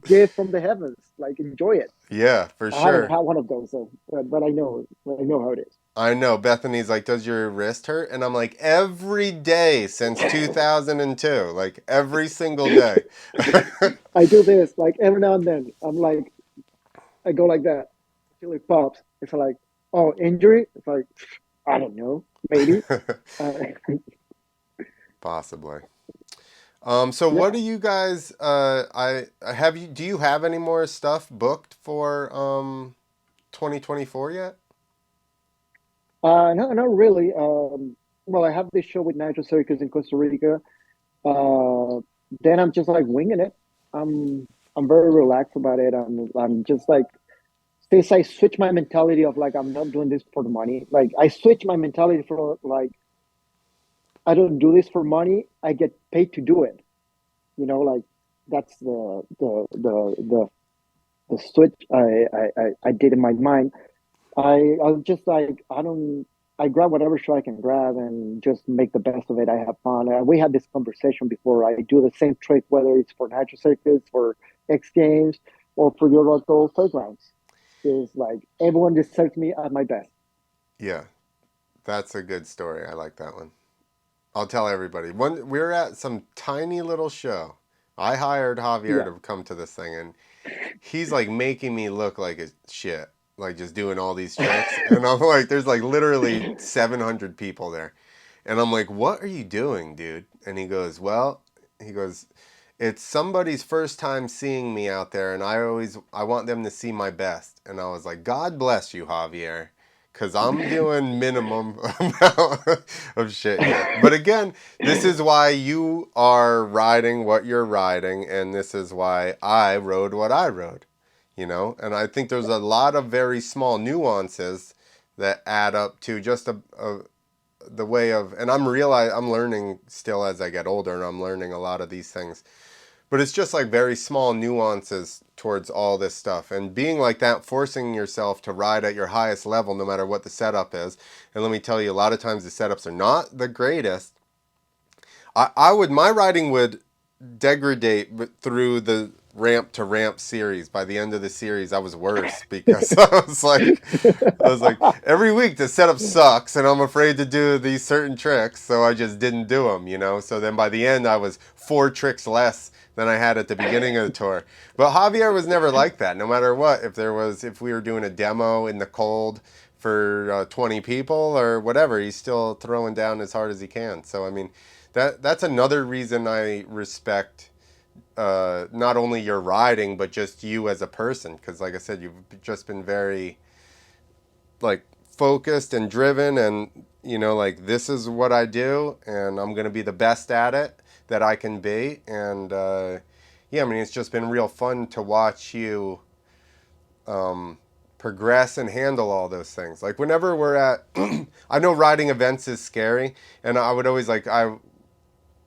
gift from the heavens. Like, enjoy it. Yeah, for I haven't sure. had one of those, so but I know how it I know. Bethany's like, does your wrist hurt? And I'm like, every day since is. 2002, like every single day. I do this like every now and then. I'm like, I go like that until it pops. It's like, oh, injury. It's like, I don't know, maybe. Uh, Possibly. So what yeah. do you guys I have you do you have any more stuff booked for 2024 yet? No, not really. Well, I have this show with Nitro Circus in Costa Rica. Uh, then I'm just like winging it. I'm very relaxed about it. I'm just like since I switch my mentality of like I'm not doing this for the money. Like I switch my mentality for like I don't do this for money. I get paid to do it. Like that's the switch I did in my mind. I was just like I grab whatever show I can grab and just make the best of it. I have fun. We had this conversation before. I do the same trick whether it's for Nitro Circus, for X Games, or for your local fairgrounds. Is like everyone just serves me at my best. Yeah, that's a good story. I like that one. I'll tell everybody. One we're at some tiny little show. I hired Javier Yeah. to come to this thing and he's like making me look like a shit. Like just doing all these tricks. And I'm like, there's like literally 700 people there. And I'm like, what are you doing, dude? And he goes, it's somebody's first time seeing me out there, and I want them to see my best. And I was like, God bless you, Javier, because I'm doing minimum amount of shit here. But again, this is why you are riding what you're riding, and this is why I rode what I rode. And I think there's a lot of very small nuances that add up to just the way of, and I'm learning still as I get older, and I'm learning a lot of these things, but it's just like very small nuances towards all this stuff, and being like that, forcing yourself to ride at your highest level no matter what the setup is. And let me tell you, a lot of times the setups are not the greatest. My riding would degrade through the ramp to ramp series. By the end of the series, I was worse because I was like, every week the setup sucks, and I'm afraid to do these certain tricks, so I just didn't do them. So then by the end, I was 4 tricks less than I had at the beginning of the tour. But Javier was never like that. No matter what, if we were doing a demo in the cold for 20 people or whatever, he's still throwing down as hard as he can. So I mean, that's another reason I respect not only your riding but just you as a person, because like I said, you've just been very like focused and driven, and like, this is what I do, and I'm gonna be the best at it that I can be. And yeah, I mean, it's just been real fun to watch you progress and handle all those things. Like, whenever we're at, I know riding events is scary, and I would always like, I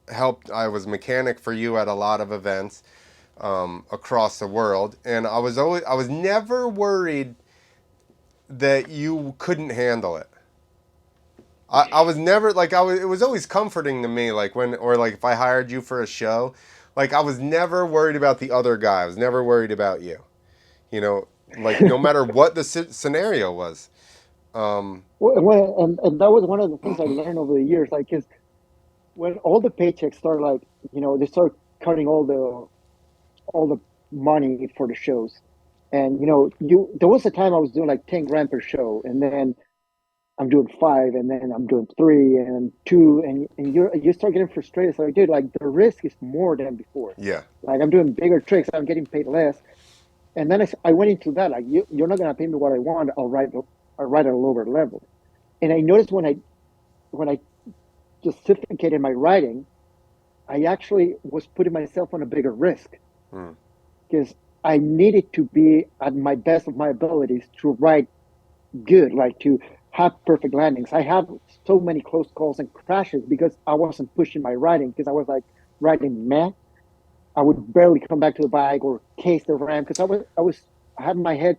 was mechanic for you at a lot of events across the world, and I was never worried that you couldn't handle it. I was never like, it was always comforting to me, like, when, or like, if I hired you for a show, like, I was never worried about the other guy. I was never worried about you. You know, like, no matter what the scenario was. And that was one of the things I learned over the years. Like, is when all the paychecks start, like, they start cutting all the money for the shows. And there was a time I was doing like 10 grand per show, and then I'm doing five, and then I'm doing three and two, and you start getting frustrated. So, dude, like, the risk is more than before. Yeah. Like, I'm doing bigger tricks, I'm getting paid less, and then I went into that, like, you're not gonna pay me what I want. I'll ride at a lower level. And I noticed when I justificated my writing, I actually was putting myself on a bigger risk Mm. because I needed to be at my best of my abilities to write good, like to have perfect landings. I have so many close calls and crashes because I wasn't pushing my writing, because I was like writing meh. I would barely come back to the bike or case the ramp because I had my head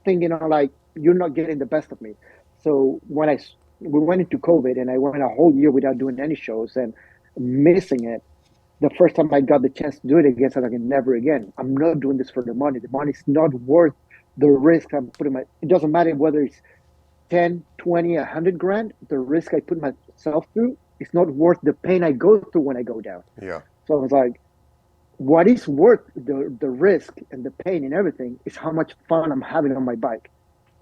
thinking on, like, you're not getting the best of me. So when we went into COVID and I went a whole year without doing any shows and missing it, the first time I got the chance to do it again, I said, like, never again. I'm not doing this for the money. The money's not worth the risk I'm putting it doesn't matter whether it's 10, 20, 100 grand. The risk I put myself through is not worth the pain I go through when I go down. Yeah. So I was like, what is worth the risk and the pain and everything is how much fun I'm having on my bike.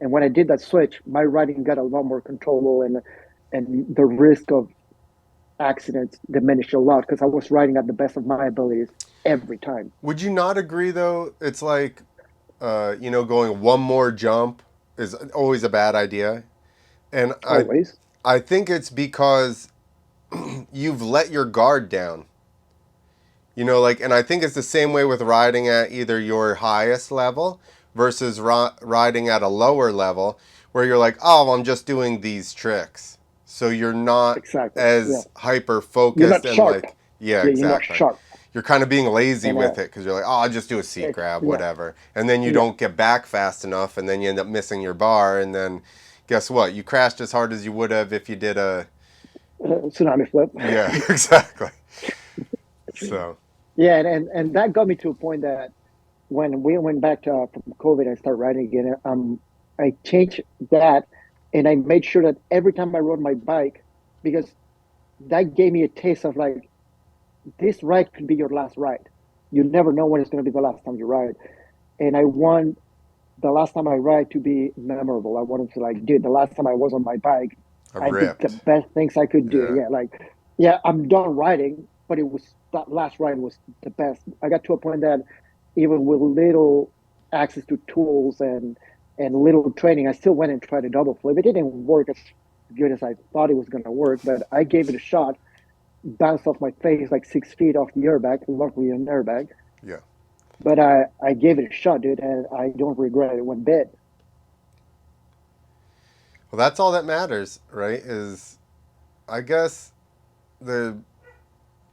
And when I did that switch, my riding got a lot more controllable, and the risk of accidents diminished a lot because I was riding at the best of my abilities every time. Would you not agree, though? It's like, going one more jump is always a bad idea. And Always. I think it's because you've let your guard down. Like, and I think it's the same way with riding at either your highest level versus riding at a lower level, where you're like, oh, I'm just doing these tricks. So you're not Exactly. Yeah. as hyper You're focused not and sharp. like, yeah, Yeah, you're not exactly. sharp. You're kind of being lazy And with it because you're like, oh, I'll just do a seat grab, yeah, whatever. And then you yeah. don't get back fast enough, and then you end up missing your bar. And then guess what? You crashed as hard as you would have if you did a. Tsunami flip. Yeah, exactly. So. Yeah, and that got me to a point that when we went back to from COVID and started riding again, I changed that, and I made sure that every time I rode my bike, because that gave me a taste of, like, this ride could be your last ride. You never know when it's going to be the last time you ride. And I want the last time I ride to be memorable. I wanted to, like, dude, the last time I was on my bike, I I did the ripped. best things I could do. Yeah. Yeah, like, yeah, I'm done riding, but that last ride was the best. I got to a point that even with little access to tools and little training, I still went and tried a double flip. It didn't work as good as I thought it was going to work, but I gave it a shot. Bounced off my face like 6 feet off the airbag. Luckily, an airbag. Yeah. But I gave it a shot, dude, and I don't regret it one bit. Well, that's all that matters, right? Is, I guess, the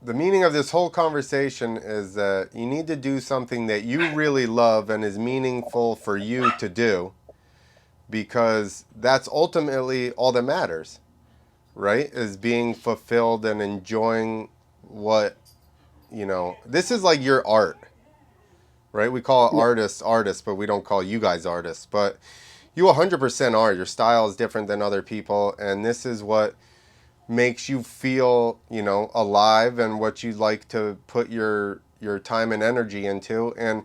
the meaning of this whole conversation is that you need to do something that you really love and is meaningful for you to do, because that's ultimately all that matters, right? Is being fulfilled and enjoying what, this is like your art, right? We call Yeah, artists, but we don't call you guys artists. But you 100% are. Your style is different than other people, and this is what makes you feel, alive, and what you like to put your time and energy into. And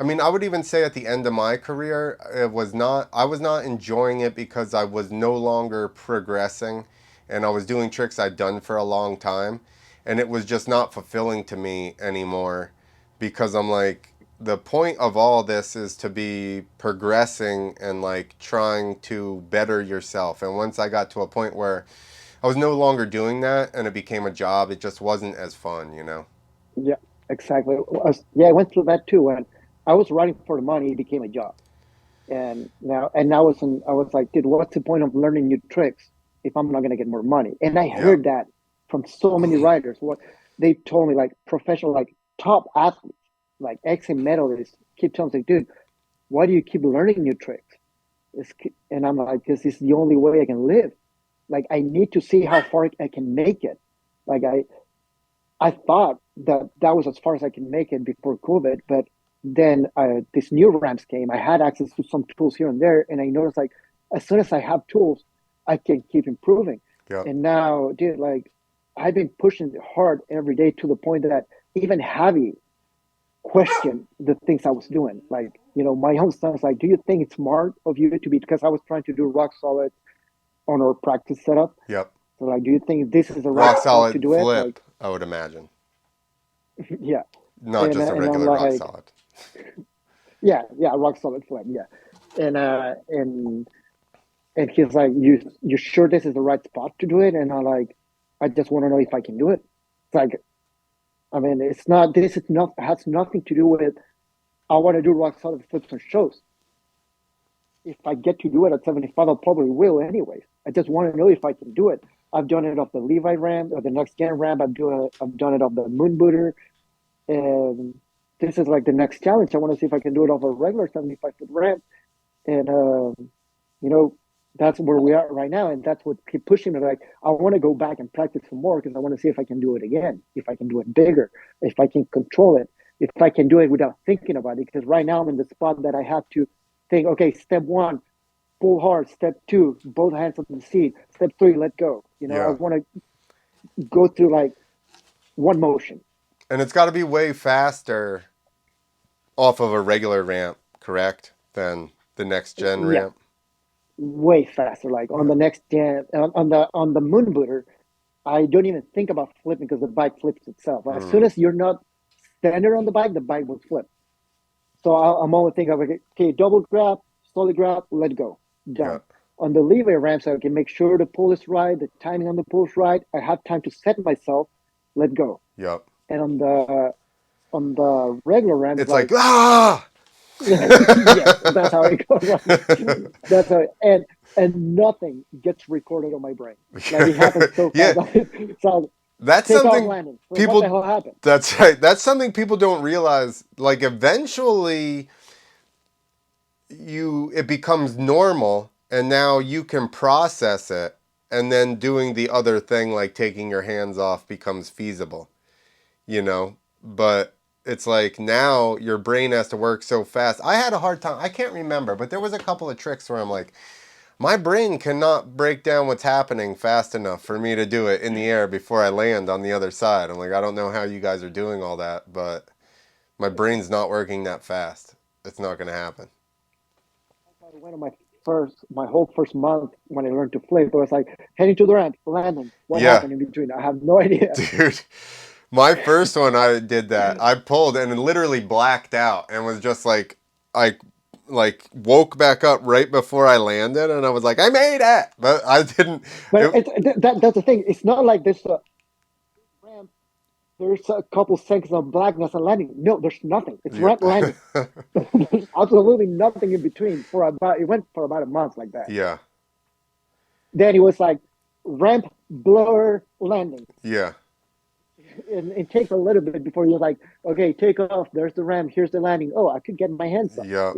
I mean, I would even say at the end of my career, I was not enjoying it because I was no longer progressing, and I was doing tricks I'd done for a long time, and it was just not fulfilling to me anymore, because I'm like, the point of all this is to be progressing and like trying to better yourself. And once I got to a point where I was no longer doing that and it became a job, it just wasn't as fun, you know? Yeah, exactly. Yeah, I went through that too. When I was writing for the money, it became a job. And now I was like, dude, what's the point of learning new tricks if I'm not gonna get more money? And I Yeah. heard that from so many writers. What they told me, like professional, like top athletes, like ex medalists, keep telling me, dude, why do you keep learning new tricks? And I'm like, this is the only way I can live. Like I need to see how far I can make it. Like I thought that that was as far as I can make it before COVID, but then these new ramps came. I had access to some tools here and there, and I noticed like as soon as I have tools, I can keep improving. Yeah. And now, dude, like I've been pushing hard every day to the point that even Javi questioned the things I was doing. Like, my own son's like, "Do you think it's smart of you to be?" Because I was trying to do rock solid on our practice setup. Yep. So, like, do you think this is the right Rock spot to solid do it? flip, Like, I would imagine. yeah. Not and just a and I'm regular rock like, solid. yeah, yeah, rock solid flame, yeah. And he's like, you sure this is the right spot to do it? And I'm like, I just want to know if I can do it. It's like, I mean, it's not this is not has nothing to do with I want to do rock solid flips and shows. If I get to do it at 75, I probably will anyways. I just want to know if I can do it. I've done it off the Levi ramp or the next gen ramp. I've done it off the moon booter. And this is like the next challenge. I want to see if I can do it off a regular 75-foot ramp. And you know, that's where we are right now, and that's what keep pushing me. Like, I want to go back and practice some more because I want to see if I can do it again, if I can do it bigger, if I can control it, if I can do it without thinking about it. Because right now I'm in the spot that I have to think. Okay, step one, pull hard. Step two, both hands on the seat. Step three, let go. I Yeah. want to go through like one motion. And it's got to be way faster off of a regular ramp, correct? Than the next gen Yeah, ramp. way faster. Like on Yeah. the next gen, on the moon booter, I don't even think about flipping because the bike flips itself. As soon Mm. as you're not standing on the bike will flip. So I'm only thinking of, okay, double grab, slowly grab, let go, Yeah. done. On the leeway ramps, I can make sure the pull is right, the timing on the pull is right. I have time to set myself, let go. Yep. And on the regular ramps, It's like like, ah. yes, that's how it goes. Like, that's how, and nothing gets recorded on my brain. Like it happens so Yeah, fast. So that's take off something landing. So what the people. hell happened? That's right. That's something people don't realize. Like eventually, it becomes normal, and now you can process it, and then doing the other thing, like taking your hands off, becomes feasible. You know, but it's like now your brain has to work so fast. I had a hard time. I can't remember, but there was a couple of tricks where I'm like, my brain cannot break down what's happening fast enough for me to do it in the air before I land on the other side. I'm like, I don't know how you guys are doing all that, but my brain's not working that fast. It's not going to happen. One of my whole first month when I learned to flip, I was like heading to the ramp, landing. What Yeah, happened in between? I have no idea. dude. My first one, I did that. I pulled and literally blacked out and was just I woke back up right before I landed, and I was like, I made it, but I didn't. But It, that's the thing. It's not like there's a ramp. There's a couple seconds of blackness and landing. No, there's nothing. It's ramp yeah, landing. There's absolutely nothing in between. It went for about a month like that. yeah, Then it was like ramp, blur, landing. yeah, And it takes a little bit before you're like, okay, take off. There's the ramp. Here's the landing. Oh, I could get my hands up. yeah.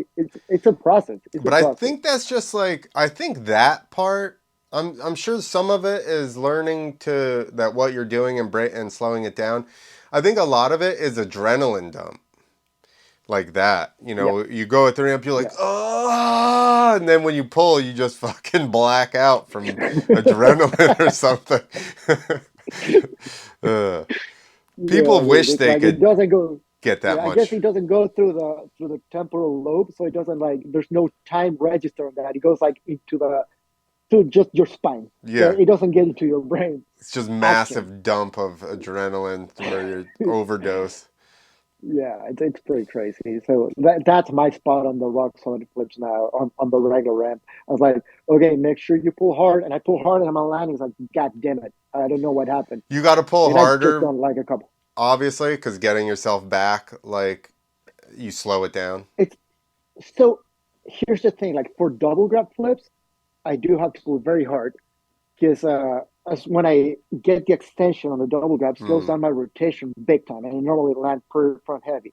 It's a process. It's a But I process. think that's just I think that part. I'm sure some of it is learning to that what you're doing and slowing it down. I think a lot of it is adrenaline dump. Like that. You Yeah, know, you go at the ramp, you're like, yeah. oh, and then when you pull, you just fucking black out from adrenaline or something. uh, people Yeah, dude. wish It's they like it could doesn't go. get that Yeah, I guess much. it doesn't go through the temporal lobe, so it doesn't like. There's no time register on that. It goes like to just your spine. Yeah, It doesn't get into your brain. it's just Action. massive dump of adrenaline to where you overdose. Yeah, it's pretty crazy. So that's my spot on the rock solid flips now on the regular ramp. I was like, okay, make sure you pull hard, and I pull hard, and I'm on landing. It's like, God damn it, I don't know what happened, You got to pull and I just harder, don't like a couple. obviously, because getting yourself back, like, you slow it down. It's so here's the thing, like for double grab flips, I do have to pull very hard because as when I get the extension on the double grab, slows Mm. down my rotation big time, and I normally land per front heavy.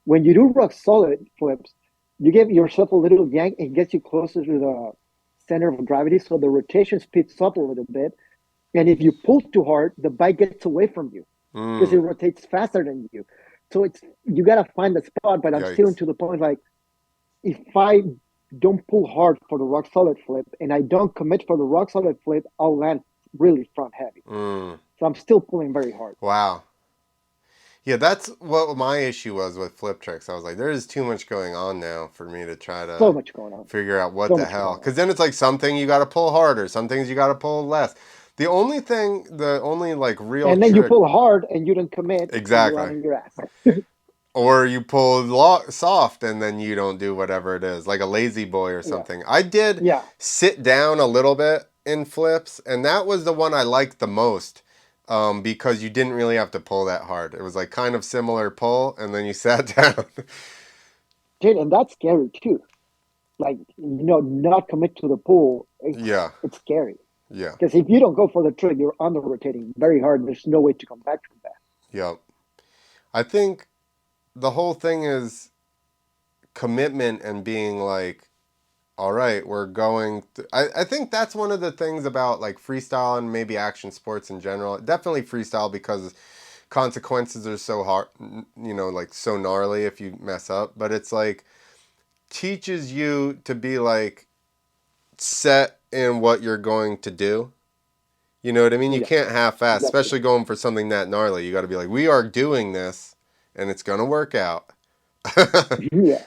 When you do rock solid flips, you give yourself a little yank and gets you closer to the center of gravity, so the rotation speeds up a little bit. And if you pull too hard, the bike gets away from you because it Mm. rotates faster than you. So it's you gotta find the spot. But I'm still Yikes. to the point like if I don't pull hard for the rock solid flip and I don't commit for the rock solid flip, I'll land really front heavy. Mm. So I'm still pulling very hard. Wow. Yeah, that's what my issue was with flip tricks. I was like, there is too much going on now for me to try So to much going on. figure out what So the much hell. going on. Because then it's like something you got to pull harder, some things you got to pull less. The only like real And then you trick, pull hard and you don't commit and you land exactly. on your ass. Or you pull soft and then you don't do whatever it is, like a lazy boy or Yeah. something. I did Yeah. sit down a little bit in flips, and that was the one I liked the most because you didn't really have to pull that hard. It was like kind of similar pull, and then you sat down. Dude, and that's scary too. Like, not commit to the pull. Yeah, It's scary. yeah, Because if you don't go for the trick, you're under rotating very hard. There's no way to come back from that. yep. I think the whole thing is commitment and being like, all right, we're going. I think that's one of the things about like freestyle and maybe action sports in general. Definitely freestyle because consequences are so hard, like so gnarly if you mess up. But it's like teaches you to be like set in what you're going to do. You know what I mean? You Yes, can't half-ass, definitely. especially going for something that gnarly. You got to be like, we are doing this, and it's gonna work out. Yeah.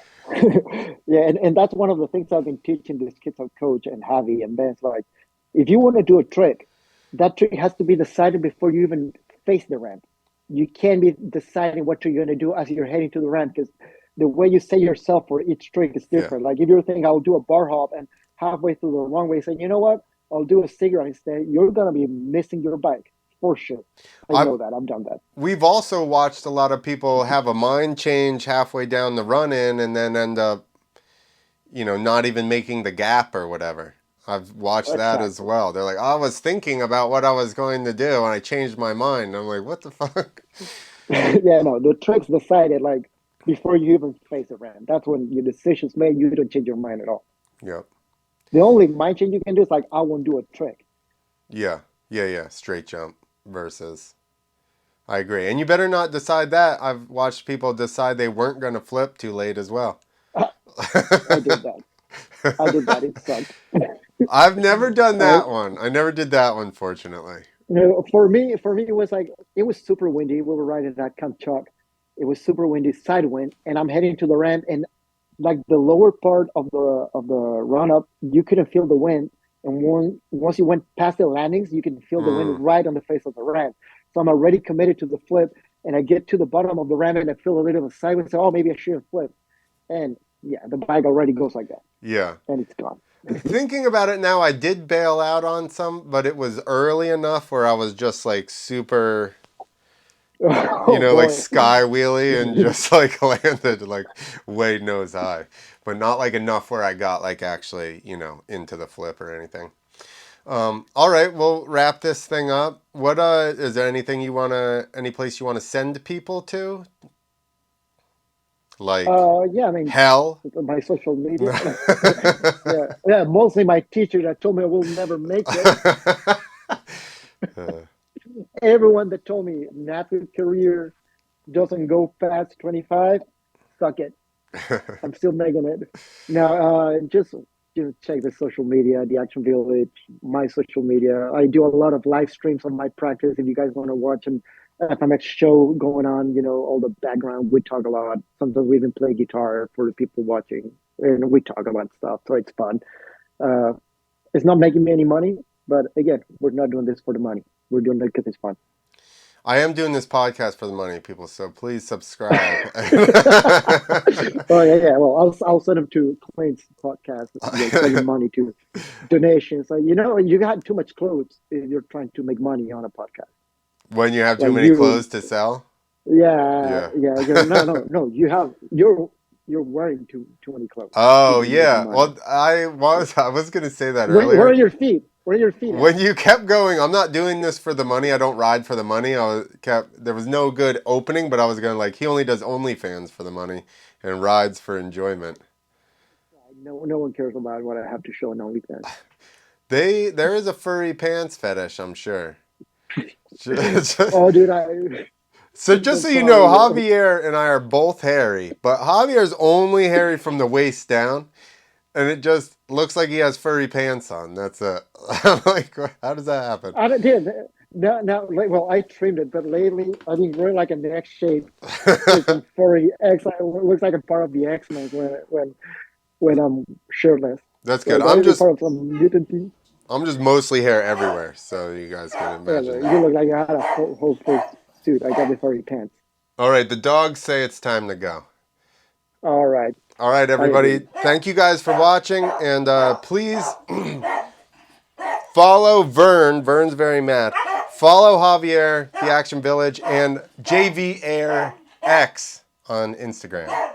Yeah, and that's one of the things I've been teaching these kids of coach and Javi and Ben. It's like, if you want to do a trick, that trick has to be decided before you even face the ramp. You can't be deciding what you're going to do as you're heading to the ramp because the way you say yourself for each trick is Yeah. different. Like if you're thinking, I'll do a bar hop and halfway through the wrong way, say, you know what? I'll do a cigarette instead. You're going to be missing your bike for sure. I I've know that. I've done that. We've also watched a lot of people have a mind change halfway down the run in and then end up, not even making the gap or whatever. I've watched that as Exactly. well. They're like, I was thinking about what I was going to do and I changed my mind. I'm like, what the fuck? Yeah, no, the trick's decided like before you even face the ramp. That's when your decision's made. You don't change your mind at all. Yep. The only mind change you can do is like, I won't do a trick. Yeah. Yeah, yeah. Straight jump versus. I agree. And you better not decide that. I've watched people decide they weren't going to flip too late as well. I did that. I did that. It sucked. I've never done I, that one. I never did that one, fortunately. for me, it was like it was super windy. We were riding that Kamchuk. It was super windy, side wind, and I'm heading to the ramp, and like the lower part of the run up, you couldn't feel the wind. And once you went past the landings, you can feel the wind Mm. right on the face of the ramp. So I'm already committed to the flip, and I get to the bottom of the ramp, and I feel a little of a sideways. So, oh, maybe I shouldn't flip. And yeah, the bike already goes like that, Yeah. and it's gone. Thinking about it now, I did bail out on some, but it was early enough where I was just like super, Oh like boy. sky wheelie and just like landed like way nose high, but not like enough where I got like actually, into the flip or anything. All right, we'll wrap this thing up. What is there any place you wanna send people to? Like Yeah, I mean, hell? my social media. Yeah, yeah, mostly my teacher that told me I will never make it. Uh, Everyone that told me natural career doesn't go past 25, suck it. I'm still making it. Now, just check the social media, the Action Village, my social media. I do a lot of live streams on my practice. If you guys want to watch an FMX show going on, all the background, we talk a lot. Sometimes we even play guitar for the people watching, and we talk about stuff. So it's fun. Uh, it's not making me any money, but again, we're not doing this for the money. We're doing it because it's fun. I am doing this podcast for the money, people, so please subscribe. Oh yeah, yeah. Well, I'll send them to Clint's podcast. You're sending money to donations. So you got too much clothes if you're trying to make money on a podcast. When you have too Like many clothes to sell? yeah, Yeah. yeah. No. You're wearing too many clothes if Oh, you're making yeah. money. Well, I was going to say that Where are earlier. your feet? Where are your feet at? When you kept going, I'm not doing this for the money. I don't ride for the money. There was no good opening, but I was going like he only does OnlyFans for the money and rides for enjoyment. No one cares about what I have to show on OnlyFans. There is a furry pants fetish, I'm sure. Oh, dude, So just so that's you know, horrible. Javier and I are both hairy, but Javier's only hairy from the waist down, and it just looks like he has furry pants on. That's it. I'm like, how does that happen? I don't, dude, now, well, I trimmed it, but lately I've been growing like an X-shaped freaking furry X. It looks like I'm part of the X-Men when I'm shirtless. That's good. Like I be part of some mutant team. I'm just mostly hair everywhere, so you guys can Yeah, imagine but you that. look like you had a whole full suit. I got the furry pants. All right, the dogs say it's time to go. All right, All right, I everybody. agree. Thank you guys for watching, and please follow Vern. Vern's very mad. Follow Javier, the Action Village, and JV Air X on Instagram.